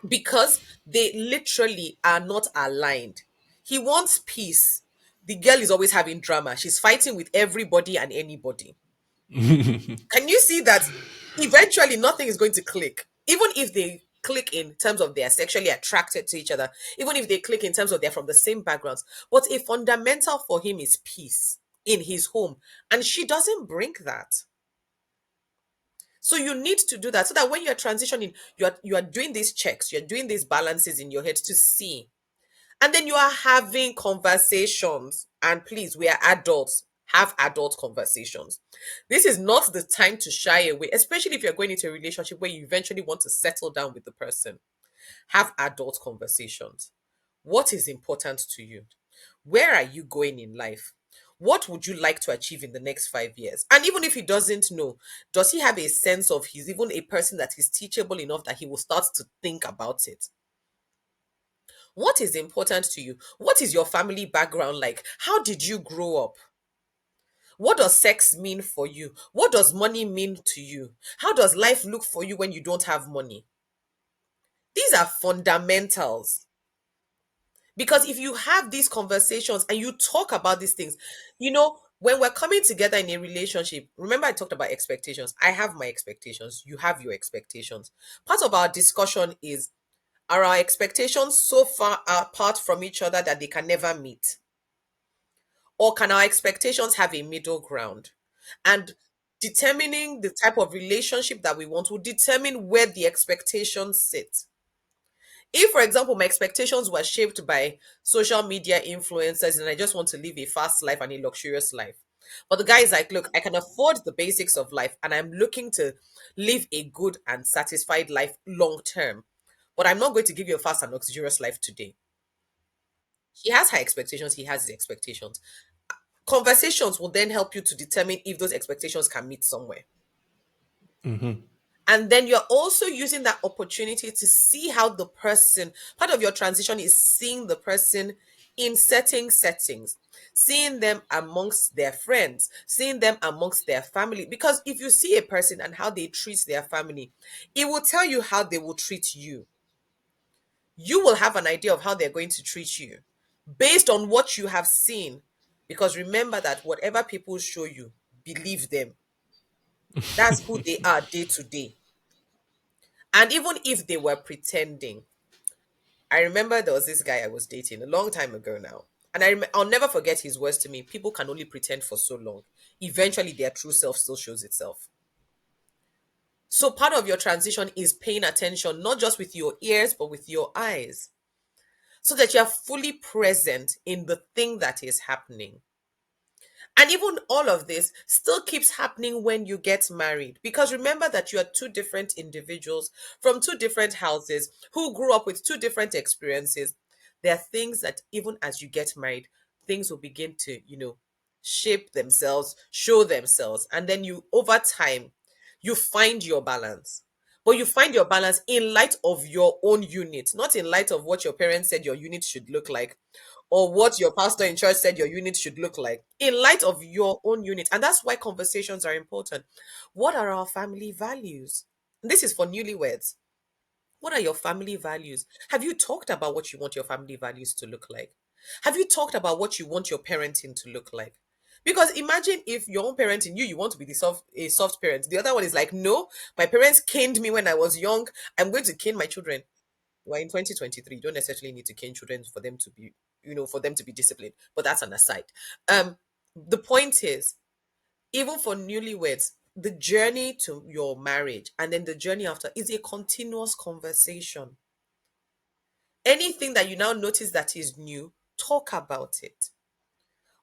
because they literally are not aligned. He wants peace. The girl is always having drama. She's fighting with everybody and anybody. Can you see that eventually nothing is going to click? Even if they click in terms of they are sexually attracted to each other, even if they click in terms of they're from the same backgrounds, but a fundamental for him is peace in his home. And she doesn't bring that. So you need to do that so that when you're transitioning, you are doing these checks, you're doing these balances in your head to see. And then you are having conversations. And please, we are adults. Have adult conversations. This is not the time to shy away, especially if you're going into a relationship where you eventually want to settle down with the person. Have adult conversations. What is important to you? Where are you going in life? What would you like to achieve in the next 5 years? And even if he doesn't know, does he have a sense of he's even a person that is teachable enough that he will start to think about it? What is important to you? What is your family background like? How did you grow up? What does sex mean for you? What does money mean to you? How does life look for you when you don't have money? These are fundamentals. Because if you have these conversations and you talk about these things, when we're coming together in a relationship, remember I talked about expectations. I have my expectations. You have your expectations. Part of our discussion is, are our expectations so far apart from each other that they can never meet? Or can our expectations have a middle ground? And determining the type of relationship that we want will determine where the expectations sit. If, for example, my expectations were shaped by social media influencers and I just want to live a fast life and a luxurious life, But the guy is like, look, I can afford the basics of life and I'm looking to live a good and satisfied life long term. But I'm not going to give you a fast and luxurious life today. He has high expectations, he has his expectations. Conversations will then help you to determine if those expectations can meet somewhere. Hmm. And then you're also using that opportunity to see how the person, part of your transition is seeing the person in certain settings, seeing them amongst their friends, seeing them amongst their family. Because if you see a person and how they treat their family, it will tell you how they will treat you. You will have an idea of how they're going to treat you based on what you have seen. Because remember that whatever people show you, believe them. That's who they are day to day. And even if they were pretending, I remember there was this guy I was dating a long time ago now. And I'll never forget his words to me. People can only pretend for so long. Eventually, their true self still shows itself. So, part of your transition is paying attention, not just with your ears, but with your eyes, so that you're fully present in the thing that is happening. And even all of this still keeps happening when you get married. Because remember that you are two different individuals from two different houses who grew up with two different experiences. There are things that even as you get married, things will begin to, shape themselves, show themselves. And then you, over time, you find your balance. But you find your balance in light of your own unit, not in light of what your parents said your unit should look like or what your pastor in church said your unit should look like, in light of your own unit. And that's why conversations are important. What are our family values? This is for newlyweds. What are your family values? Have you talked about what you want your family values to look like? Have you talked about what you want your parenting to look like? Because imagine if your own parenting, you want to be a soft parent. The other one is like, no, my parents caned me when I was young. I'm going to cane my children. We're in 2023. You don't necessarily need to cane children for them to be, for them to be disciplined. But that's an aside. The point is, even for newlyweds, the journey to your marriage and then the journey after is a continuous conversation. Anything that you now notice that is new, talk about it.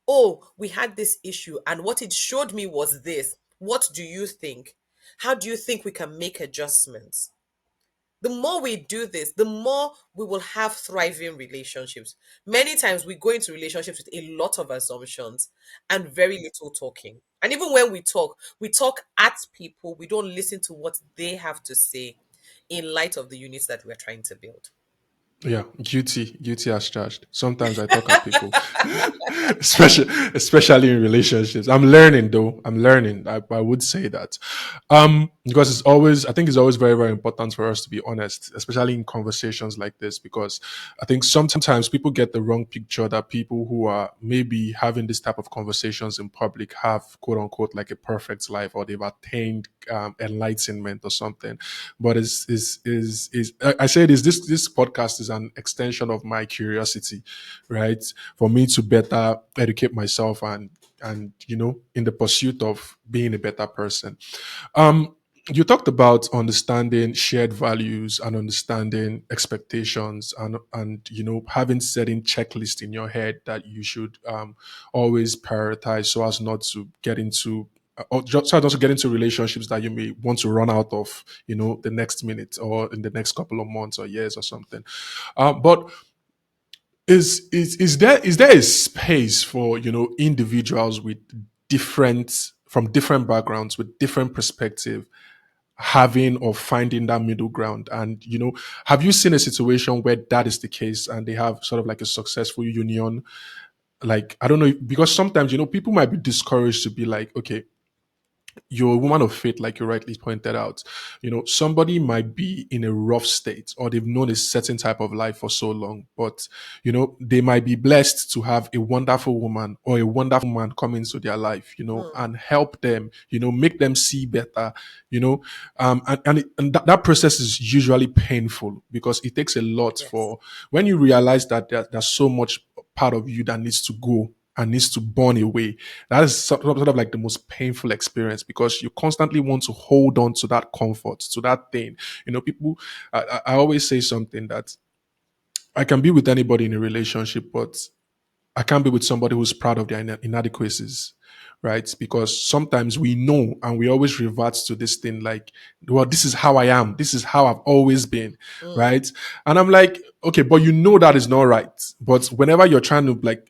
Oh, we had this issue, and what it showed me was this. What do you think? How do you think we can make adjustments? The more we do this, the more we will have thriving relationships. Many times we go into relationships with a lot of assumptions and very little talking. And even when we talk at people, we don't listen to what they have to say in light of the units that we're trying to build. Yeah, guilty as charged. Sometimes I talk at people, especially in relationships. I'm learning though. I'm learning. I would say that, because I think it's always very, very important for us to be honest, especially in conversations like this, because I think sometimes people get the wrong picture that people who are maybe having this type of conversations in public have quote unquote like a perfect life or they've attained enlightenment or something. But is I said is this podcast is an extension of my curiosity, right? For me to better educate myself and in the pursuit of being a better person. Um, you talked about understanding shared values and understanding expectations and having certain checklist in your head that you should always prioritize so as not to get into or just so as not to get into relationships that you may want to run out of the next minute or in the next couple of months or years or something. But is there a space for individuals with different backgrounds with different perspective having or finding that middle ground? And have you seen a situation where that is the case and they have sort of like a successful union? Like, I don't know, because sometimes people might be discouraged to be like, okay, you're a woman of faith, like you rightly pointed out. Somebody might be in a rough state or they've known a certain type of life for so long, but they might be blessed to have a wonderful woman or a wonderful man come into their life, Hmm. and help them, make them see better, and that process is usually painful because it takes a lot Yes. for when you realize that there's so much part of you that needs to go and needs to burn away. That is sort of like the most painful experience because you constantly want to hold on to that comfort, to that thing. People, I always say something that I can be with anybody in a relationship, but I can't be with somebody who's proud of their inadequacies, right? Because sometimes we know and we always revert to this thing like, well, this is how I am. This is how I've always been, Mm, right? And I'm like, okay, but you know that is not right. But whenever you're trying to like,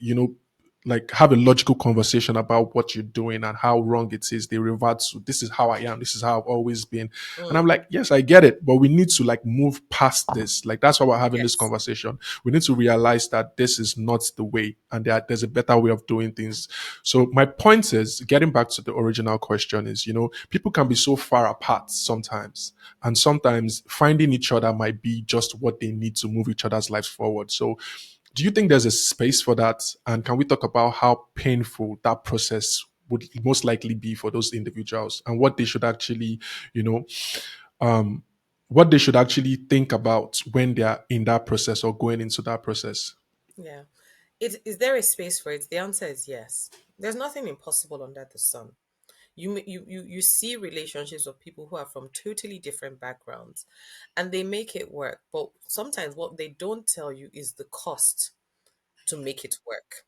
like have a logical conversation about what you're doing and how wrong it is, they revert to this is how I am, this is how I've always been. And I'm mm, like, yes, I get it, but we need to like move past this. Like that's why we're having this yes. conversation. We need to realize that this is not the way and that there's a better way of doing things. So my point is, getting back to the original question is, people can be so far apart sometimes. And sometimes finding each other might be just what they need to move each other's lives forward. So do you think there's a space for that? And can we talk about how painful that process would most likely be for those individuals and what they should actually, you know, um, what they should actually think about when they are in that process or going into that process? Yeah. Is there a space for it? The answer is yes. There's nothing impossible under the sun. You see relationships of people who are from totally different backgrounds, and they make it work. But sometimes what they don't tell you is the cost to make it work.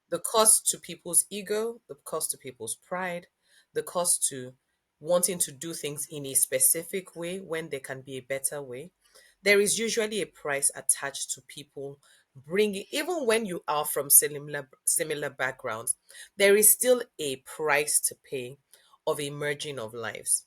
The cost to people's ego, the cost to people's pride, the cost to wanting to do things in a specific way when there can be a better way. There is usually a price attached to people bringing, even when you are from similar backgrounds, there is still a price to pay of a merging of lives.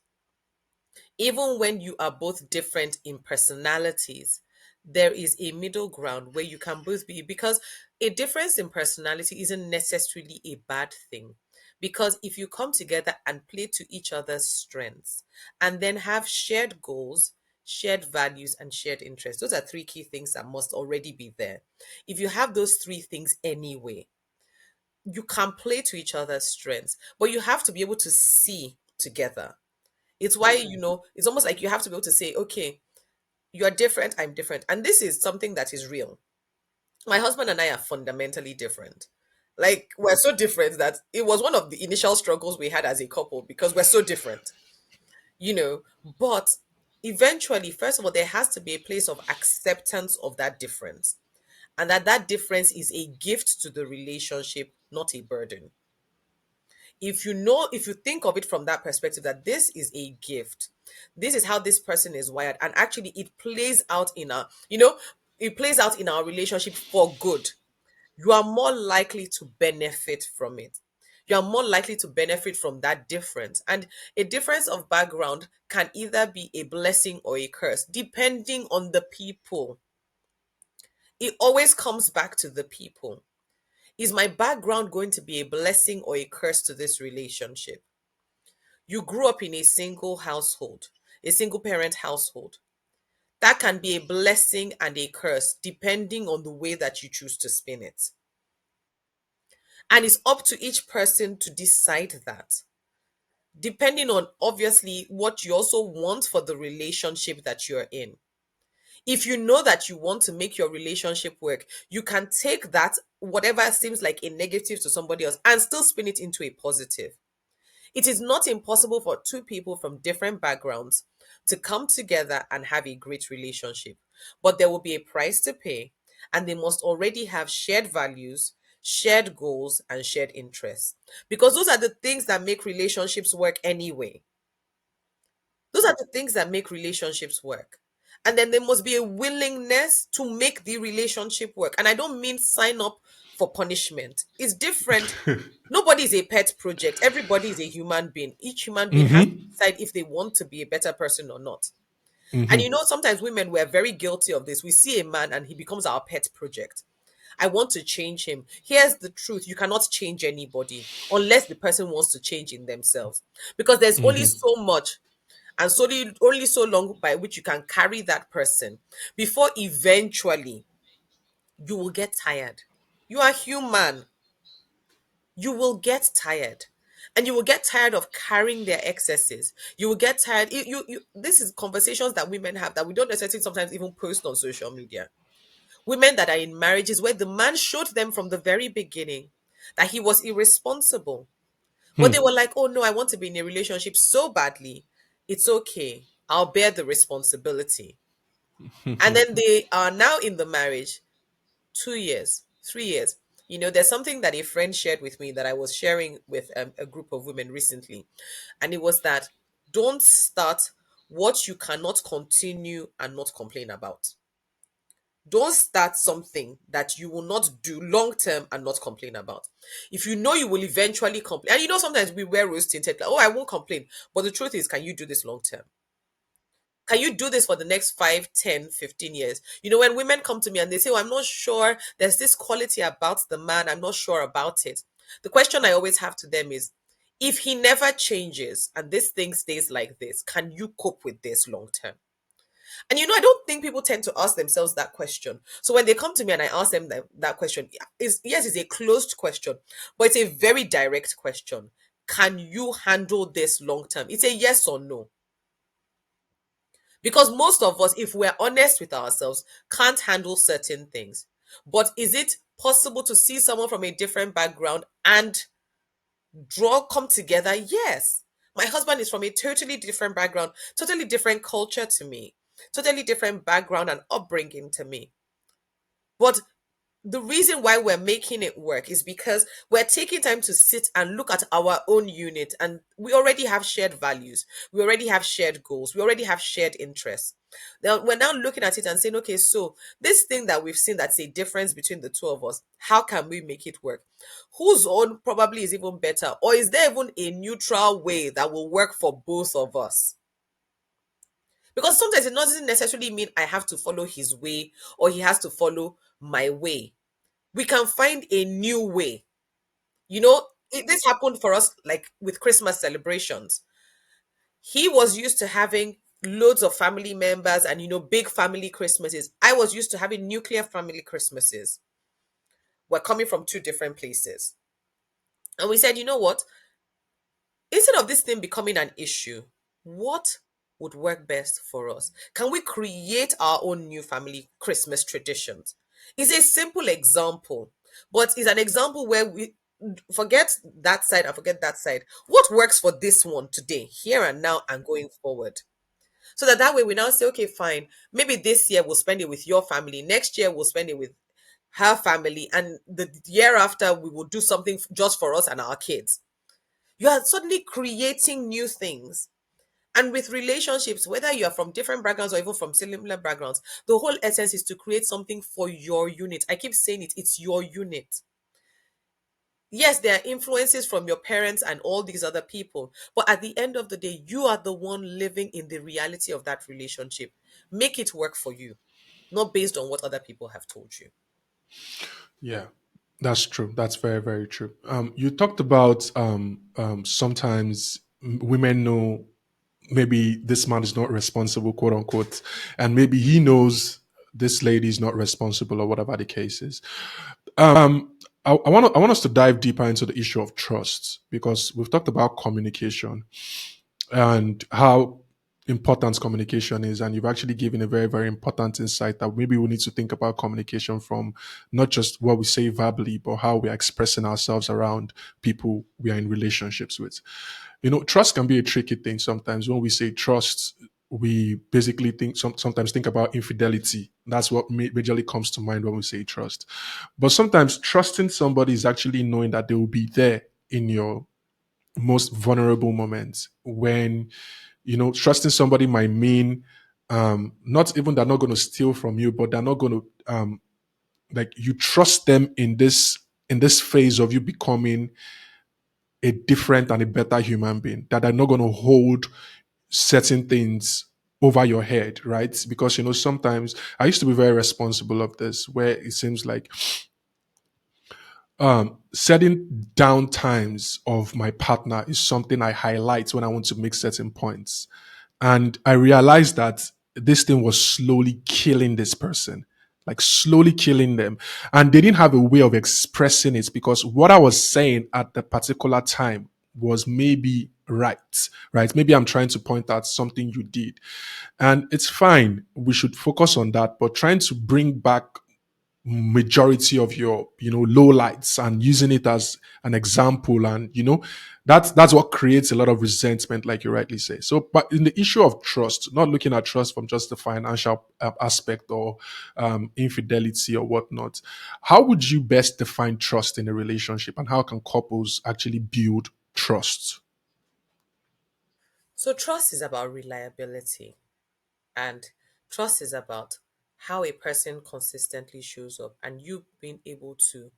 Even when you are both different in personalities, there is a middle ground where you can both be, because a difference in personality isn't necessarily a bad thing. Because if you come together and play to each other's strengths and then have shared goals, shared values, and shared interests, those are three key things that must already be there. If you have those three things anyway, you can play to each other's strengths, but you have to be able to see together. It's why, it's almost like you have to be able to say, okay, you're different, I'm different. And this is something that is real. My husband and I are fundamentally different. Like, we're so different that it was one of the initial struggles we had as a couple because we're so different, you know. But eventually, first of all, there has to be a place of acceptance of that difference, and that difference is a gift to the relationship, not a burden. If you think of it from that perspective, that this is a gift, this is how this person is wired, and actually it plays out in our relationship for good, you are more likely to benefit from it. You are more likely to benefit from that difference. And a difference of background can either be a blessing or a curse depending on the people. It always comes back to the people. Is my background going to be a blessing or a curse to this relationship? You grew up in a single household, a single parent household. That can be a blessing and a curse depending on the way that you choose to spin it. And it's up to each person to decide that, depending on obviously what you also want for the relationship that you're in. If you know that you want to make your relationship work, you can take that, whatever seems like a negative to somebody else, and still spin it into a positive. It is not impossible for two people from different backgrounds to come together and have a great relationship, but there will be a price to pay, and they must already have shared values, shared goals, and shared interests. Because those are the things that make relationships work anyway. Those are the things that make relationships work. And then there must be a willingness to make the relationship work. And I don't mean sign up for punishment. It's different. Nobody is a pet project. Everybody is a human being. Each human being has to Mm-hmm. decide if they want to be a better person or not. And Mm-hmm. sometimes women were very guilty of this. We see a man and he becomes our pet project. I want to change him. Here's the truth: you cannot change anybody unless the person wants to change in themselves. Because there's only Mm-hmm. so much and only so long by which you can carry that person before eventually you will get tired. You are human. You will get tired. And you will get tired of carrying their excesses. You will get tired. This is conversations that women have that we don't necessarily sometimes even post on social media. Women that are in marriages where the man showed them from the very beginning that he was irresponsible. But they were like, oh no, I want to be in a relationship so badly. It's okay. I'll bear the responsibility. And then they are now in the marriage 2 years, 3 years. There's something that a friend shared with me that I was sharing with a group of women recently, and it was that don't start what you cannot continue and not complain about. Don't start something that you will not do long term and not complain about. If you know you will eventually complain, and sometimes we wear rose tinted, like, oh, I won't complain. But the truth is, can you do this long term? Can you do this for the next 5, 10, 15 years? When women come to me and they say, oh, I'm not sure, there's this quality about the man, I'm not sure about it. The question I always have to them is, if he never changes and this thing stays like this, can you cope with this long term? And I don't think people tend to ask themselves that question. So when they come to me and I ask them that question, is yes, it's a closed question, but it's a very direct question. Can you handle this long term? It's a yes or no. Because most of us, if we're honest with ourselves, can't handle certain things. But is it possible to see someone from a different background and come together? Yes. My husband is from a totally different background, totally different culture to me, totally different background and upbringing to me. But the reason why we're making it work is because we're taking time to sit and look at our own unit, and we already have shared values, we already have shared goals, we already have shared interests. Now we're now looking at it and saying, okay, so this thing that we've seen that's a difference between the two of us, how can we make it work? Whose own probably is even better, or is there even a neutral way that will work for both of us? Because sometimes it doesn't necessarily mean I have to follow his way or he has to follow my way. We can find a new way. This happened for us like with Christmas celebrations. He was used to having loads of family members and big family Christmases. I was used to having nuclear family Christmases. We're coming from two different places. And we said, you know what? Instead of this thing becoming an issue, what would work best for us? Can we create our own new family Christmas traditions? It's a simple example, but it's an example where we forget that side and forget that side. What works for this one today, here and now, and going forward? So that way we now say, okay, fine. Maybe this year we'll spend it with your family. Next year we'll spend it with her family, and the year after we will do something just for us and our kids. You are suddenly creating new things. And with relationships, whether you are from different backgrounds or even from similar backgrounds, the whole essence is to create something for your unit. I keep saying it, it's your unit. Yes, there are influences from your parents and all these other people, but at the end of the day, you are the one living in the reality of that relationship. Make it work for you, not based on what other people have told you. Yeah, that's true. That's very, very true. You talked about sometimes women know maybe this man is not responsible, quote unquote, and maybe he knows this lady is not responsible or whatever the case is. I want us to dive deeper into the issue of trust because we've talked about communication and how important communication is, and you've actually given a very, very important insight that maybe we need to think about communication from not just what we say verbally but how we are expressing ourselves around people we are in relationships with. Trust can be a tricky thing sometimes. When we say trust, we basically sometimes think about infidelity. That's what majorly comes to mind when we say trust. But sometimes trusting somebody is actually knowing that they will be there in your most vulnerable moments. When trusting somebody might mean not even they're not going to steal from you, but they're not going to like you trust them in this phase of you becoming a different and a better human being, that are not going to hold certain things over your head, right? Because sometimes I used to be very responsible of this, where it seems like setting down times of my partner is something I highlight when I want to make certain points. And I realized that this thing was slowly killing this person, like slowly killing them. And they didn't have a way of expressing it because what I was saying at the particular time was maybe right, right? Maybe I'm trying to point out something you did. And it's fine. We should focus on that. But trying to bring back majority of your low lights and using it as an example, and that's what creates a lot of resentment, like you rightly say. So but in the issue of trust, not looking at trust from just the financial aspect or infidelity or whatnot, how would you best define trust in a relationship, and how can couples actually build trust? So trust is about reliability, and trust is about how a person consistently shows up and you being able to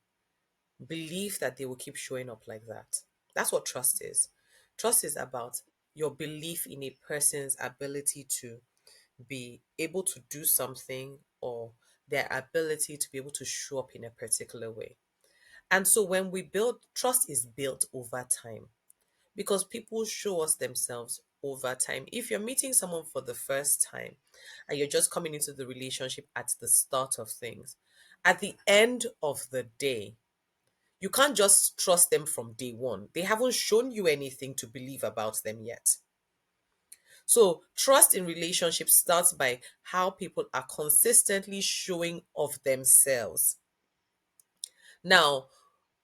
believe that they will keep showing up like that. That's what trust is. Trust is about your belief in a person's ability to be able to do something, or their ability to be able to show up in a particular way. And so when we build trust, is built over time, because people show us themselves over time. If you're meeting someone for the first time and you're just coming into the relationship at the start of things, at the end of the day, you can't just trust them from day one. They haven't shown you anything to believe about them yet. So, trust in relationships starts by how people are consistently showing of themselves. Now,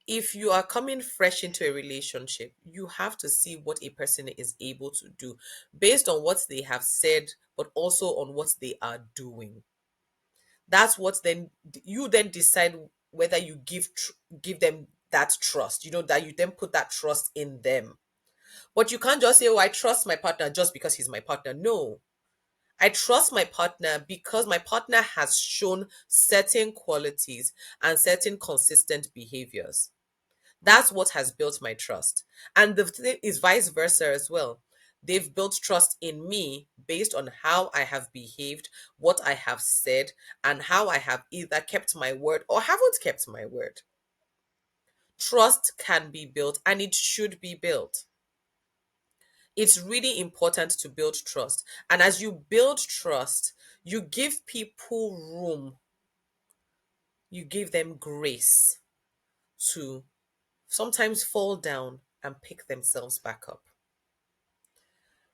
if you are coming fresh into a relationship, you have to see what a person is able to do based on what they have said, but also on what they are doing. That's what then you then decide whether you give them that trust. That you then put that trust in them. But you can't just say, "Oh, I trust my partner just because he's my partner." No, I trust my partner because my partner has shown certain qualities and certain consistent behaviors. That's what has built my trust. And the thing is vice versa as well. They've built trust in me based on how I have behaved, what I have said, and how I have either kept my word or haven't kept my word. Trust can be built and it should be built. It's really important to build trust. And as you build trust, you give people room, you give them grace to sometimes fall down and pick themselves back up.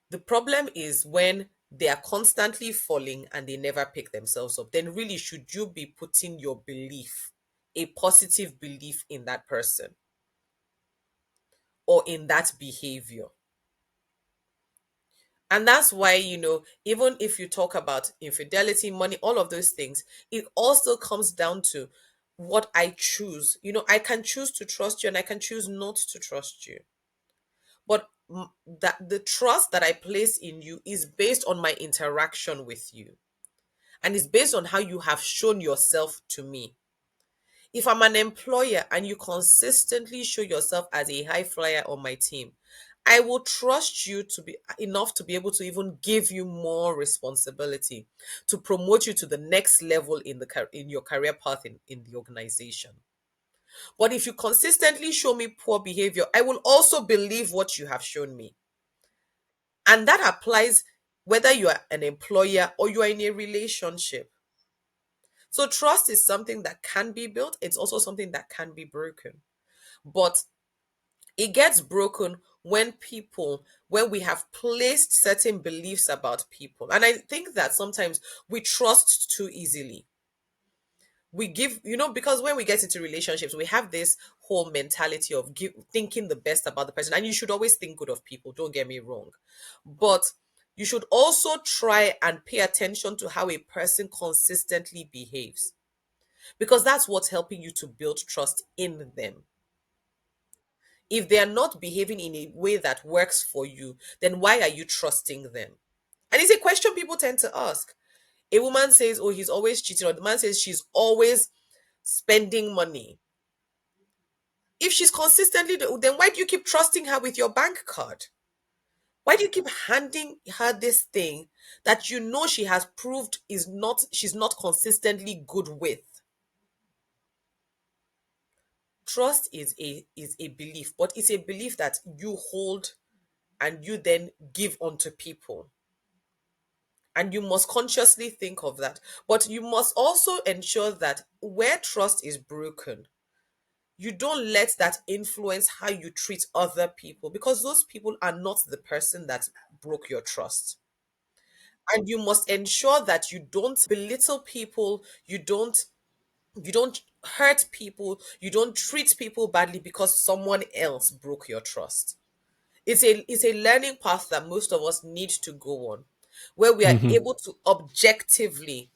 The problem is when they are constantly falling and they never pick themselves up. Then, really, should you be putting your belief, a positive belief in that person or in that behavior? And that's why, even if you talk about infidelity, money, all of those things, it also comes down to what I choose. I can choose to trust you and I can choose not to trust you. But that the trust that I place in you is based on my interaction with you, and it's based on how you have shown yourself to me. If I'm an employer and you consistently show yourself as a high flyer on my team, I will trust you to be enough to be able to even give you more responsibility, to promote you to the next level in your career path in the organization. But if you consistently show me poor behavior, I will also believe what you have shown me. And that applies whether you are an employer or you are in a relationship. So trust is something that can be built. It's also something that can be broken. But it gets broken when we have placed certain beliefs about people. And I think that sometimes we trust too easily. We give, because when we get into relationships, we have this whole mentality of thinking the best about the person. And you should always think good of people, don't get me wrong. But you should also try and pay attention to how a person consistently behaves, because that's what's helping you to build trust in them. If they are not behaving in a way that works for you, then why are you trusting them? And it's a question people tend to ask. A woman says, "Oh, he's always cheating," or the man says she's always spending money. If she's consistently, then why do you keep trusting her with your bank card? Why do you keep handing her this thing that she has proved she's not consistently good with? Trust is a belief, but it's a belief that you hold and you then give unto people. And you must consciously think of that. But you must also ensure that where trust is broken, you don't let that influence how you treat other people, because those people are not the person that broke your trust. And you must ensure that you don't belittle people, you don't You don't hurt people, you don't treat people badly because someone else broke your trust. It's a learning path that most of us need to go on, where we are Hmm. able to objectively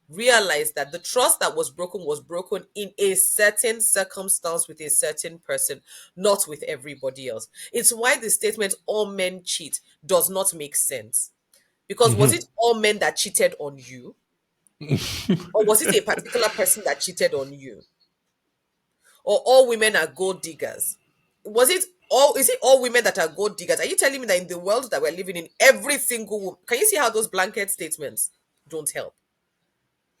realize that the trust that was broken in a certain circumstance with a certain person, not with everybody else. It's why the statement all men cheat does not make sense. Because was it all men that cheated on you? Or was it a particular person that cheated on you? Or all women are gold diggers? Was it all, is it all women that are gold diggers? Are you telling me that in the world that we're living in, every single woman, can you see how those blanket statements don't help?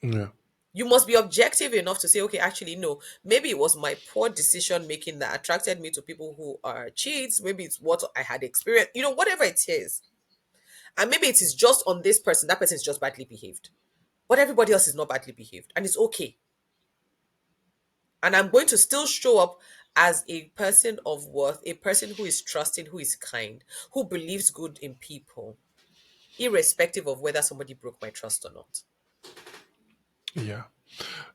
Yeah. You must be objective enough to say, okay, actually, no, maybe it was my poor decision making that attracted me to people who are cheats. Maybe it's what I had experienced, whatever it is. And maybe it is just on this person, that person is just badly behaved. But everybody else is not badly behaved. And it's okay. And I'm going to still show up as a person of worth, a person who is trusting, who is kind, who believes good in people, irrespective of whether somebody broke my trust or not. Yeah.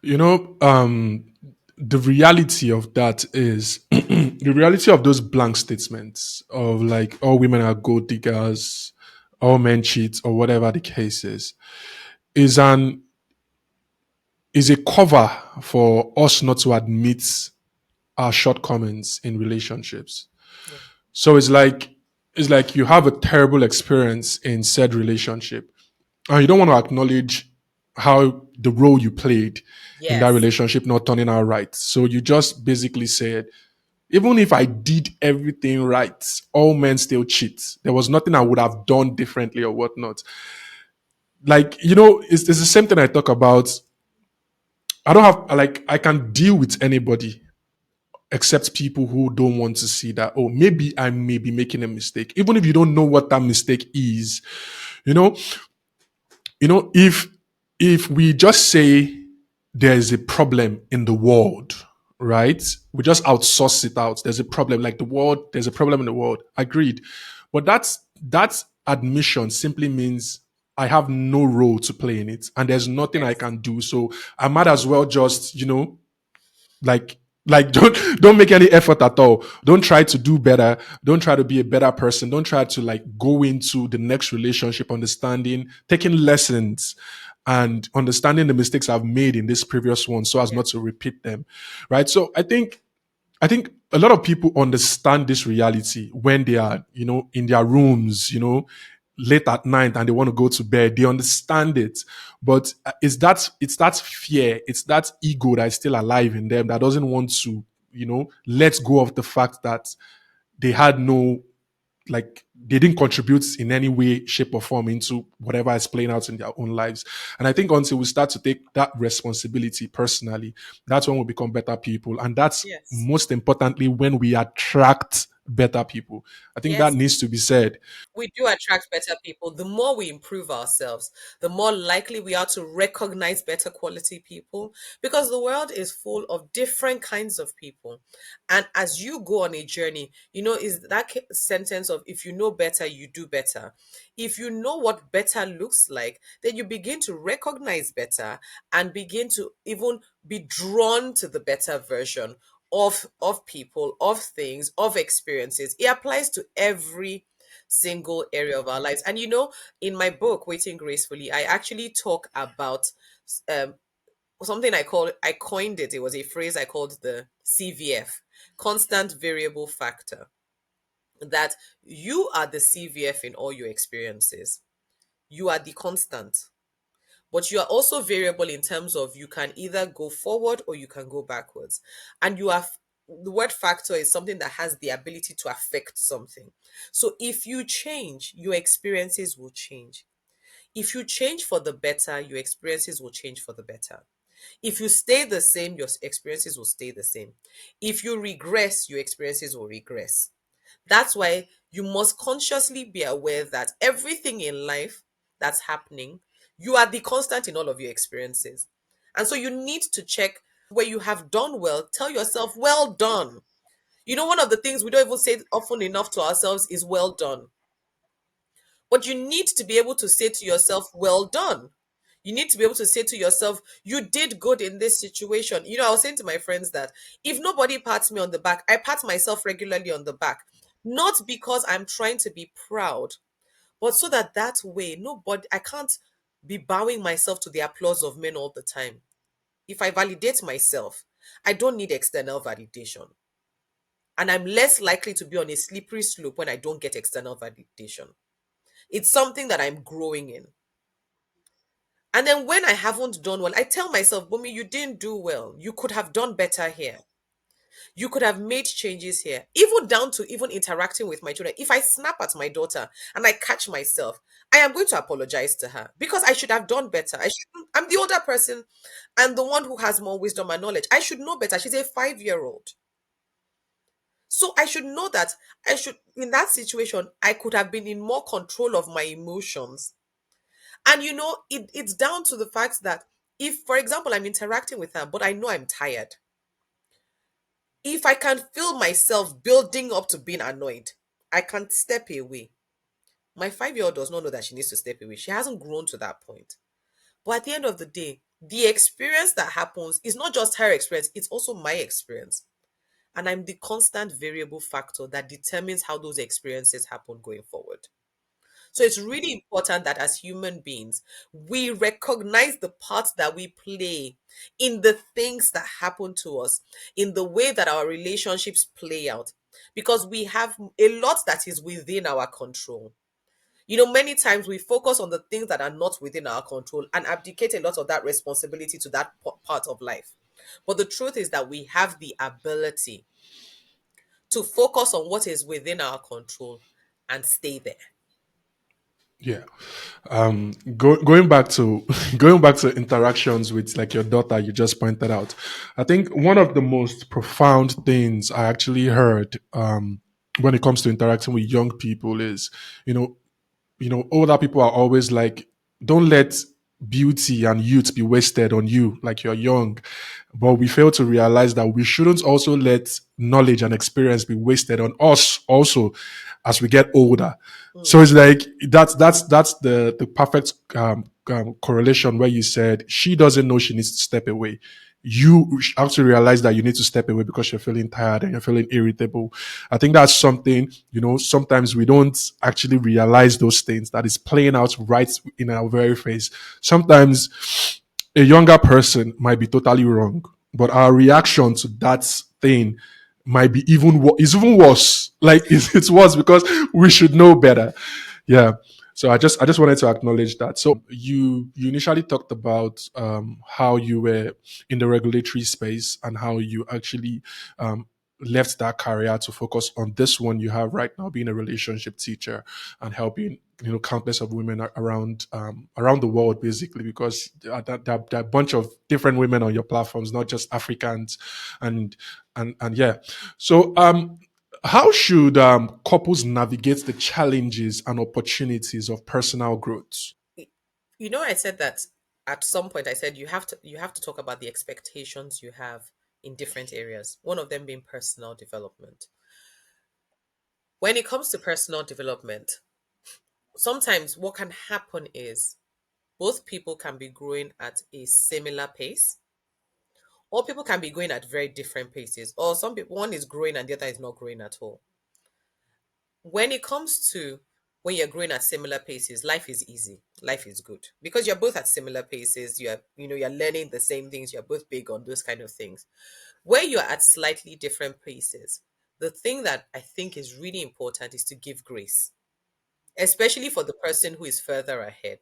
You know, the reality of that is the reality of those blank statements of like all women are gold diggers, all men cheat, or whatever the case is an is a cover for us not to admit our shortcomings in relationships. Yeah. So it's like you have a terrible experience in said relationship and you don't want to acknowledge how the role you played in that Yes. relationship not turning out right. So you just basically said, even if I did everything right, all men still cheat. There was nothing I would have done differently or whatnot. Like, it's the same thing I talk about. I don't have, like, I can deal with anybody except people who don't want to see that, oh, maybe I may be making a mistake. Even if you don't know what that mistake is, you know, if we just say there is a problem in the world, right? We just outsource it out. There's a problem, like the world, there's a problem in the world. Agreed. But that's admission simply means I have no role to play in it and there's nothing I Yes. can do. So I might as well just, like don't make any effort at all. Don't try to do better. Don't try to be a better person. Don't try to like go into the next relationship understanding, taking lessons and understanding the mistakes I've made in this previous one so as Yeah. not to repeat them. Right. So I think a lot of people understand this reality when they are, in their rooms, late at night and they want to go to bed. They understand it. But it's that fear, it's that ego that is still alive in them that doesn't want to, let go of the fact that they had no, like, they didn't contribute in any way, shape, or form into whatever is playing out in their own lives. And I think until we start to take that responsibility personally, that's when we become better people. And that's Yes. most importantly when we attract better people. I think that Yes. needs to be said. We do attract better people. The more we improve ourselves, the more likely we are to recognize better quality people, because the world is full of different kinds of people. And as you go on a journey, is that sentence of, if you know better, you do better. If you know what better looks like, then you begin to recognize better and begin to even be drawn to the better version of people, of things, of experiences. It applies to every single area of our lives. And in my book, Waiting Gracefully, I actually talk about um, something I coined it. It was a phrase I called the CVF, constant variable factor. That you are the CVF in all your experiences. You are the constant, but you are also variable in terms of you can either go forward or you can go backwards. And the word factor is something that has the ability to affect something. So if you change, your experiences will change. If you change for the better, your experiences will change for the better. If you stay the same, your experiences will stay the same. If you regress, your experiences will regress. That's why you must consciously be aware that everything in life that's happening, you are the constant in all of your experiences. And so you need to check where you have done well, tell yourself, well done. One of the things we don't even say often enough to ourselves is well done. But you need to be able to say to yourself, well done. You need to be able to say to yourself, you did good in this situation. I was saying to my friends that if nobody pats me on the back, I pat myself regularly on the back. Not because I'm trying to be proud, but so that way, nobody, I can't be bowing myself to the applause of men all the time. If I validate myself, I don't need external validation. And I'm less likely to be on a slippery slope when I don't get external validation. It's something that I'm growing in. And then when I haven't done well, I tell myself, Bumi, you didn't do well. You could have done better here. You could have made changes here, even down to even interacting with my children. If I snap at my daughter and I catch myself, I am going to apologize to her because I should have done better. I'm the older person and the one who has more wisdom and knowledge. I should know better. She's a 5-year old. So I should know that in that situation, I could have been in more control of my emotions. And it's down to the fact that if, for example, I'm interacting with her, but I know I'm tired, if I can feel myself building up to being annoyed, I can step away. My 5-year old does not know that she needs to step away. She hasn't grown to that point. But at the end of the day, the experience that happens is not just her experience, it's also my experience. And I'm the constant variable factor that determines how those experiences happen going forward. So it's really important that as human beings, we recognize the part that we play in the things that happen to us, in the way that our relationships play out, because we have a lot that is within our control. Many times we focus on the things that are not within our control and abdicate a lot of that responsibility to that part of life. But the truth is that we have the ability to focus on what is within our control and stay there. Yeah. Going back to going back to interactions with like your daughter, you just pointed out. I think one of the most profound things I actually heard when it comes to interacting with young people is, you know, older people are always like, don't let beauty and youth be wasted on you like you're young. But we fail to realize that we shouldn't also let knowledge and experience be wasted on us also as we get older. So Mm, it's like that's the perfect correlation where you said she doesn't know she needs to step away. You have to realize that you need to step away because you're feeling tired and you're feeling irritable. I think that's something, sometimes we don't actually realize those things that is playing out right in our very face. Sometimes a younger person might be totally wrong, but our reaction to that thing might be is even worse. Like it's worse because we should know better. Yeah. So I just wanted to acknowledge that. So you initially talked about how you were in the regulatory space and how you actually um, left that career to focus on this one you have right now, being a relationship teacher and helping countless of women around the world, basically, because there are a bunch of different women on your platforms, not just Africans, and and yeah. So how should couples navigate the challenges and opportunities of personal growth? I said that at some point. I said you have to talk about the expectations you have in different areas. One of them being personal development. When it comes to personal development, sometimes what can happen is both people can be growing at a similar pace, or people can be going at very different paces, or some people, one is growing and the other is not growing at all. When it comes to when you're growing at similar paces, life is easy, life is good because you're both at similar paces. You're learning the same things, you're both big on those kind of things. Where you're at slightly different paces, the thing that I think is really important is to give grace, especially for the person who is further ahead.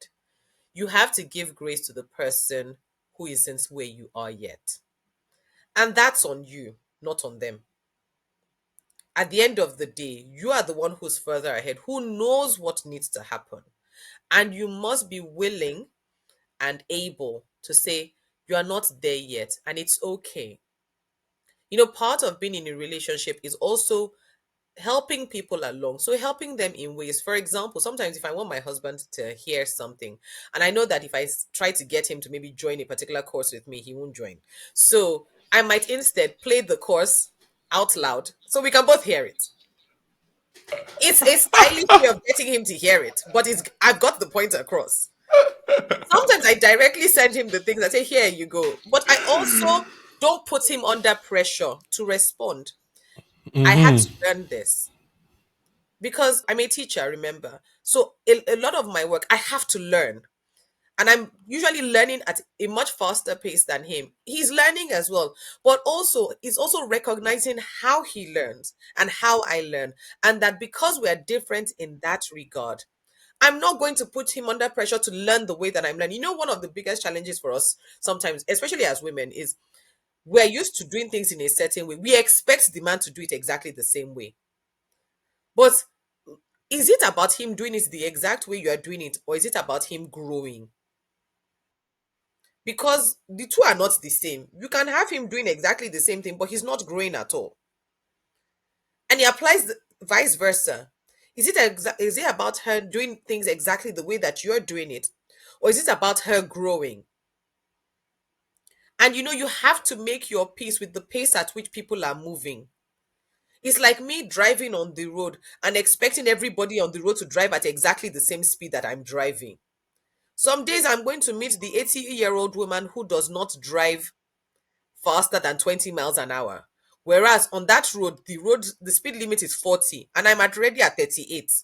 You have to give grace to the person who isn't where you are yet, and that's on you, not on them. At the end of the day, you are the one who's further ahead, who knows what needs to happen. And you must be willing and able to say, you are not there yet, and it's okay. Part of being in a relationship is also helping people along. So, helping them in ways. For example, sometimes if I want my husband to hear something, and I know that if I try to get him to maybe join a particular course with me, he won't join. So, I might instead play the course out loud so we can both hear it. It's a stylish way of getting him to hear it, but I've got the point across. Sometimes I directly send him the things. I say, here you go. But I also don't put him under pressure to respond. I had to learn this because I'm a teacher, remember. So a lot of my work, I have to learn. And I'm usually learning at a much faster pace than him. He's learning as well, but also he's also recognizing how he learns and how I learn, and that because we are different in that regard, I'm not going to put him under pressure to learn the way that I'm learning. You know, one of the biggest challenges for us sometimes, especially as women, is we're used to doing things in a certain way. We expect the man to do it exactly the same way. But is it about him doing it the exact way you are doing it, or is it about him growing? Because the two are not the same. You can have him doing exactly the same thing, but he's not growing at all. And it applies vice versa. Is it about her doing things exactly the way that you're doing it, or is it about her growing? And you know, you have to make your peace with the pace at which people are moving. It's like me driving on the road and expecting everybody on the road to drive at exactly the same speed that I'm driving. Some days I'm going to meet the 80-year-old woman who does not drive faster than 20 miles an hour. Whereas on that road, the speed limit is 40 and I'm already at 38.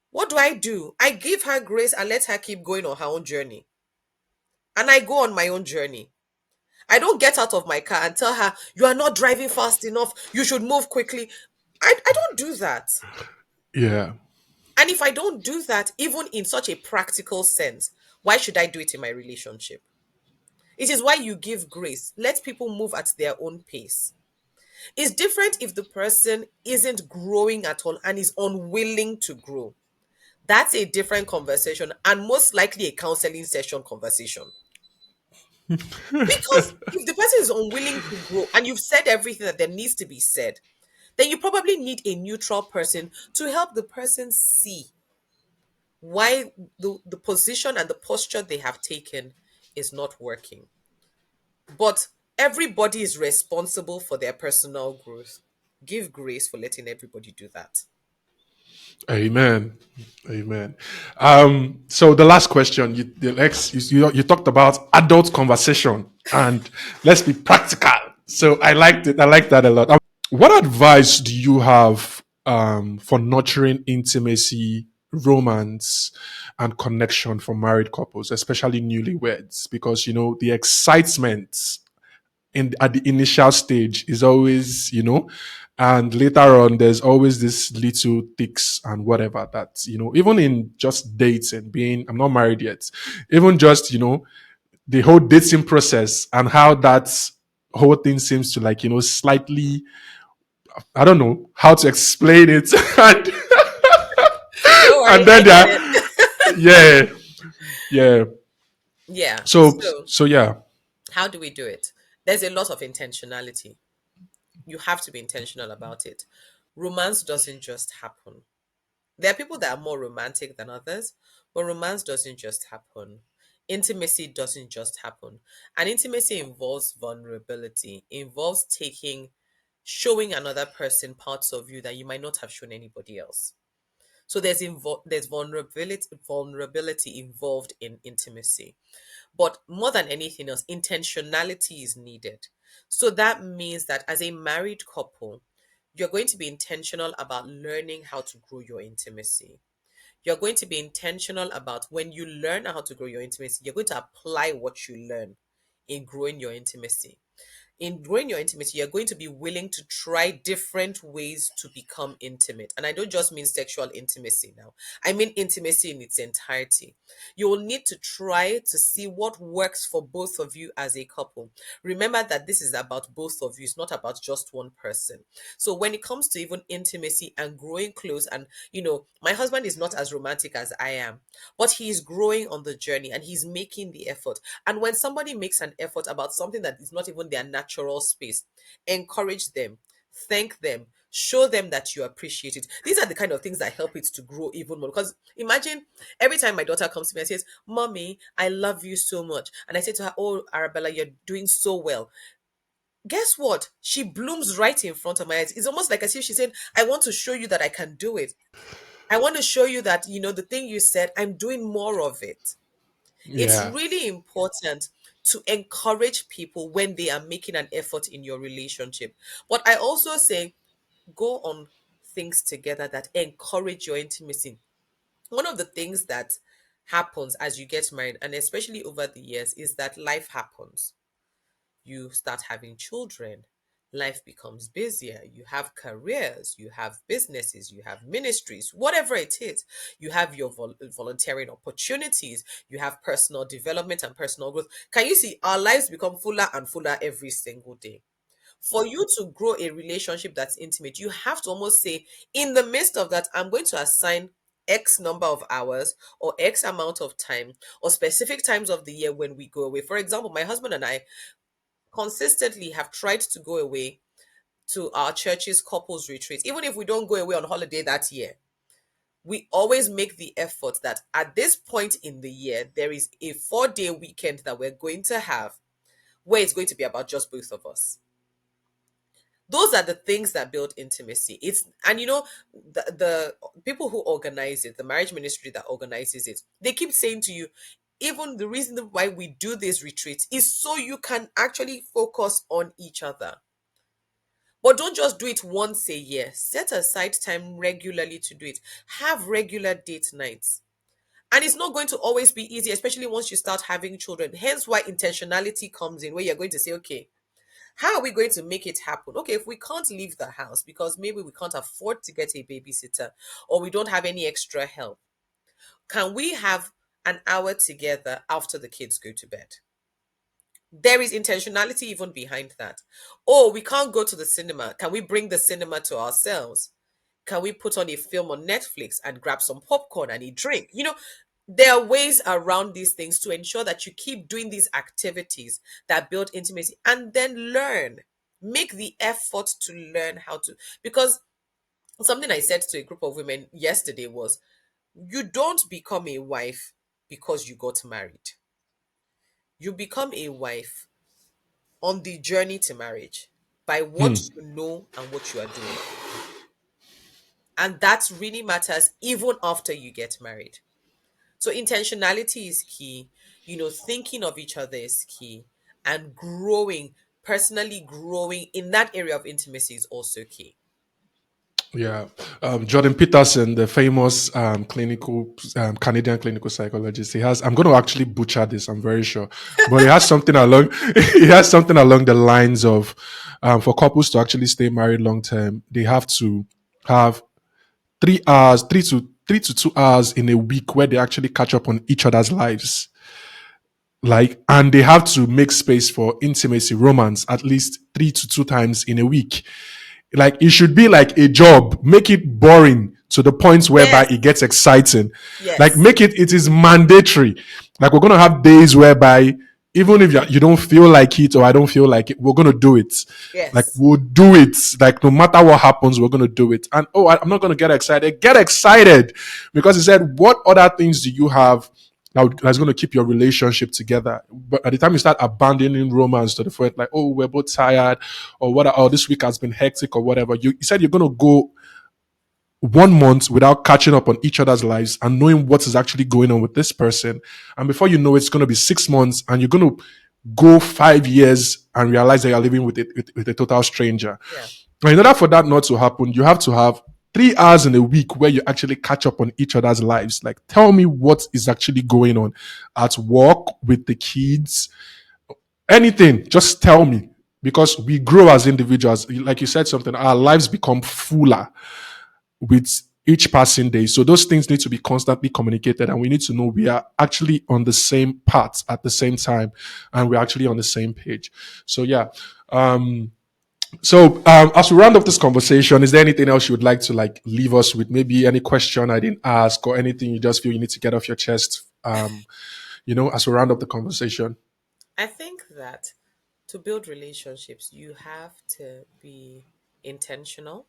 What do? I give her grace and let her keep going on her own journey. And I go on my own journey. I don't get out of my car and tell her, you are not driving fast enough. You should move quickly. I don't do that. Yeah. And if I don't do that, even in such a practical sense, why should I do it in my relationship? It is why you give grace. Let people move at their own pace. It's different if the person isn't growing at all and is unwilling to grow. That's a different conversation and most likely a counseling session conversation. Because if the person is unwilling to grow and you've said everything that there needs to be said, then you probably need a neutral person to help the person see why the position and the posture they have taken is not working. But everybody is responsible for their personal growth. Give grace for letting everybody do that. Amen. Amen. So the last question, you talked about adult conversation, and let's be practical. So I liked it. I like that a lot. What advice do you have for nurturing intimacy, romance, and connection for married couples, especially newlyweds? Because you know the excitement at the initial stage is always, and later on there's always this little ticks and whatever that, even in just dates and being, I'm not married yet, even just, the whole dating process and how that whole thing seems to like, slightly, I don't know how to explain it. and, Don't and worry, then I get there, it. yeah, yeah. Yeah. So, So, so yeah. how do we do it? There's a lot of intentionality. You have to be intentional about it. Romance doesn't just happen. There are people that are more romantic than others, but romance doesn't just happen. Intimacy doesn't just happen. And intimacy involves vulnerability, involves showing another person parts of you that you might not have shown anybody else. So there's vulnerability involved in intimacy. But more than anything else, intentionality is needed. So that means that as a married couple, you're going to be intentional about learning how to grow your intimacy. You're going to be intentional about when you learn how to grow your intimacy, you're going to apply what you learn in growing your intimacy. In growing your intimacy, you're going to be willing to try different ways to become intimate. And I don't just mean sexual intimacy now, I mean intimacy in its entirety. You will need to try to see what works for both of you as a couple. Remember that this is about both of you, it's not about just one person. So when it comes to even intimacy and growing close, and my husband is not as romantic as I am, but he's growing on the journey and he's making the effort. And when somebody makes an effort about something that is not even their natural space, encourage them, thank them, show them that you appreciate it. These are the kind of things that help it to grow even more. Because imagine every time my daughter comes to me and says, Mommy, I love you so much. And I say to her, Oh, Arabella, you're doing so well. Guess what? She blooms right in front of my eyes. It's almost like as if she said, I want to show you that I can do it. I want to show you that, the thing you said, I'm doing more of it. It's Yeah. really important to encourage people when they are making an effort in your relationship. But I also say go on things together that encourage your intimacy. One of the things that happens as you get married, and especially over the years, is that life happens. You start having children, life becomes busier, you have careers, you have businesses, you have ministries, whatever it is. You have your volunteering opportunities, you have personal development and personal growth. Can you see our lives become fuller and fuller every single day? For you to grow a relationship that's intimate, you have to almost say, in the midst of that, I'm going to assign X number of hours or X amount of time or specific times of the year when we go away. For example, my husband and I consistently have tried to go away to our church's couples retreat. Even if we don't go away on holiday that year, we always make the effort that at this point in the year, there is a 4-day weekend that we're going to have where it's going to be about just both of us. Those are the things that build intimacy. It's, and the people who organize it, the marriage ministry that organizes it, they keep saying to you, even the reason why we do these retreats is so you can actually focus on each other. But don't just do it once a year. Set aside time regularly to do it. Have regular date nights. And it's not going to always be easy, especially once you start having children. Hence why intentionality comes in, where you're going to say, okay, how are we going to make it happen? Okay, if we can't leave the house because maybe we can't afford to get a babysitter or we don't have any extra help, can we have an hour together after the kids go to bed? There is intentionality even behind that. Oh, we can't go to the cinema. Can we bring the cinema to ourselves? Can we put on a film on Netflix and grab some popcorn and a drink? There are ways around these things to ensure that you keep doing these activities that build intimacy and then learn. Make the effort to learn how to. Because something I said to a group of women yesterday was, you don't become a wife because you got married. You become a wife on the journey to marriage by what Hmm. you know and what you are doing. And that really matters even after you get married. So intentionality is key. Thinking of each other is key. And growing, personally growing in that area of intimacy is also key. Yeah, Jordan Peterson, the famous Canadian clinical psychologist, he has. I'm going to actually butcher this. I'm very sure, but he has something along. He has something along the lines of, for couples to actually stay married long term, they have to have 3 hours, 3 to 2 hours in a week where they actually catch up on each other's lives, like, and they have to make space for intimacy, romance, at least 3 to 2 times in a week. Like, it should be like a job. Make it boring to the point whereby Yes, it gets exciting. Like, yes, make it is mandatory. Like, we're gonna have days whereby even if you don't feel like it or I don't feel like it, we're gonna do it. Like, yes, we'll do it. Like, no matter what happens, we're gonna do it. And I'm not gonna get excited. Get excited, because he said, "What other things do you have that's going to keep your relationship together?" But at the time you start abandoning romance to the point like, "Oh, we're both tired," or what, "Oh, this week has been hectic," or whatever. You said you're going to go 1 month without catching up on each other's lives and knowing what is actually going on with this person. And before you know it, it's going to be 6 months and you're going to go 5 years and realize that you're living with a total stranger. yeah, And in order for that not to happen, you have to have 3 hours in a week where you actually catch up on each other's lives. Like, tell me what is actually going on at work, with the kids, anything. Just tell me, because we grow as individuals. Like you said, something, our lives become fuller with each passing day. So those things need to be constantly communicated, and we need to know we are actually on the same path at the same time, and we're actually on the same page. So yeah. As we round up this conversation, is there anything else you would like to like leave us with? Maybe any question I didn't ask, or anything you just feel you need to get off your chest? As we round up the conversation. I think that to build relationships, you have to be intentional.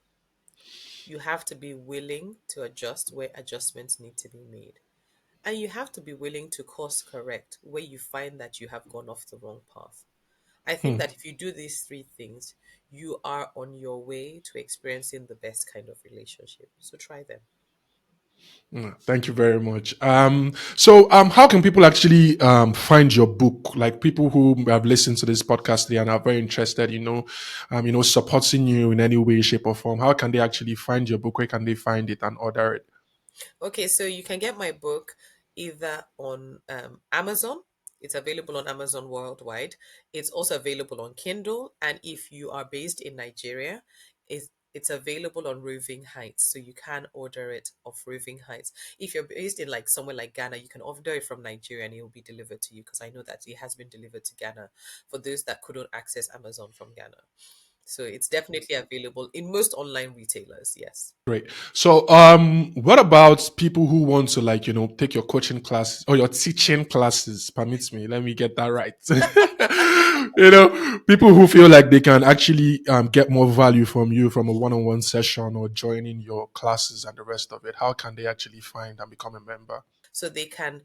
You have to be willing to adjust where adjustments need to be made. And you have to be willing to course correct where you find that you have gone off the wrong path. I think Hmm. that if you do these three things, you are on your way to experiencing the best kind of relationship. So try them. Thank you very much. How can people actually find your book? Like people who have listened to this podcast today and are very interested, supporting you in any way, shape, or form. How can they actually find your book? Where can they find it and order it? Okay, so you can get my book either on Amazon. It's available on Amazon worldwide. It's also available on Kindle, and if you are based in Nigeria, it's available on Roving Heights, so you can order it off Roving Heights. If you're based in like somewhere like Ghana, you can order it from Nigeria and it will be delivered to you because I know that it has been delivered to Ghana for those that couldn't access Amazon from Ghana. So it's definitely available in most online retailers. Yes. Great. So, what about people who want to take your coaching class or your teaching classes? Permits me. Let me get that right. People who feel like they can actually get more value from you from a one-on-one session or joining your classes and the rest of it. How can they actually find and become a member? So they can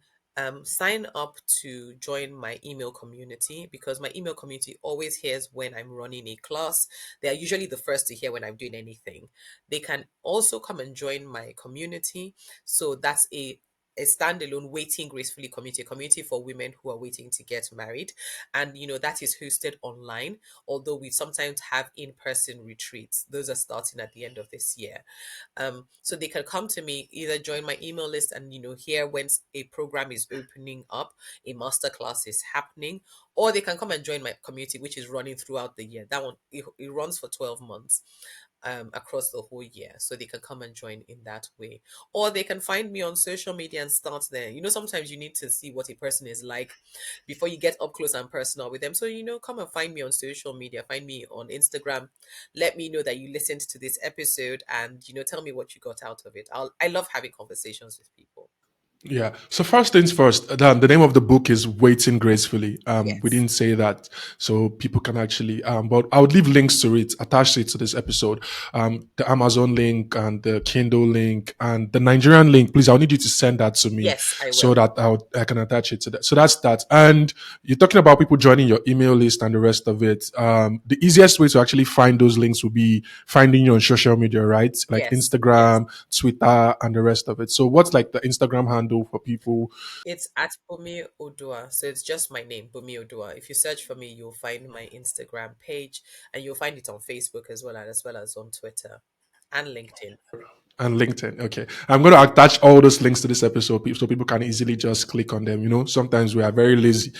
sign up to join my email community because my email community always hears when I'm running a class. They are usually the first to hear when I'm doing anything. They can also come and join my community. So that's a standalone waiting gracefully community, a community for women who are waiting to get married. And that is hosted online, although we sometimes have in-person retreats. Those are starting at the end of this year. So they can come to me, either join my email list and hear when a program is opening up, a master class is happening, or they can come and join my community, which is running throughout the year. That one it runs for 12 months across the whole year. So they can come and join in that way. Or they can find me on social media and start there. Sometimes you need to see what a person is like before you get up close and personal with them. So, come and find me on social media. Find me on Instagram. Let me know that you listened to this episode and, tell me what you got out of it. I love having conversations with people. Yeah. So first things first, the name of the book is Waiting Gracefully. We Yes. didn't say that, so people can actually. But I would leave links to it, attached it to this episode. The Amazon link and the Kindle link and the Nigerian link. Please, I'll need you to send that to me Yes, I so will. that I can attach it to that. So that's that. And you're talking about people joining your email list and the rest of it. The easiest way to actually find those links would be finding you on social media, right? Like Yes. Yes. Instagram, Twitter, and the rest of it. So what's like the Instagram handle for people? It's at Bunmi Oduah. So it's just my name, Bunmi Oduah. If you search for me, you'll find my Instagram page and you'll find it on Facebook as well as on Twitter and LinkedIn. And LinkedIn. Okay. I'm going to attach all those links to this episode so people can easily just click on them. Sometimes we are very lazy.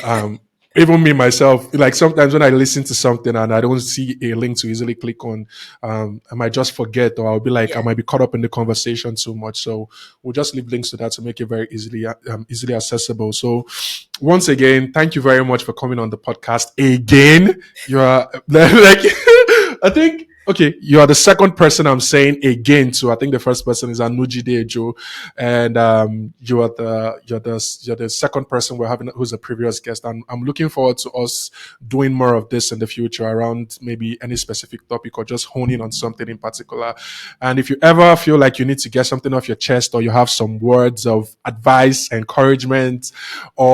Um, Even me myself, like sometimes when I listen to something and I don't see a link to easily click on, I might just forget or I'll be like, I Yeah. might be caught up in the conversation too much. So we'll just leave links to that to make it very easily accessible. So once again, thank you very much for coming on the podcast again. You are like, I think okay, you are the second person I'm saying again to. I think the first person is Anuji Dejo, and you're the second person we're having who's a previous guest. And I'm looking forward to us doing more of this in the future around maybe any specific topic or just honing on something in particular. And if you ever feel like you need to get something off your chest or you have some words of advice, encouragement, or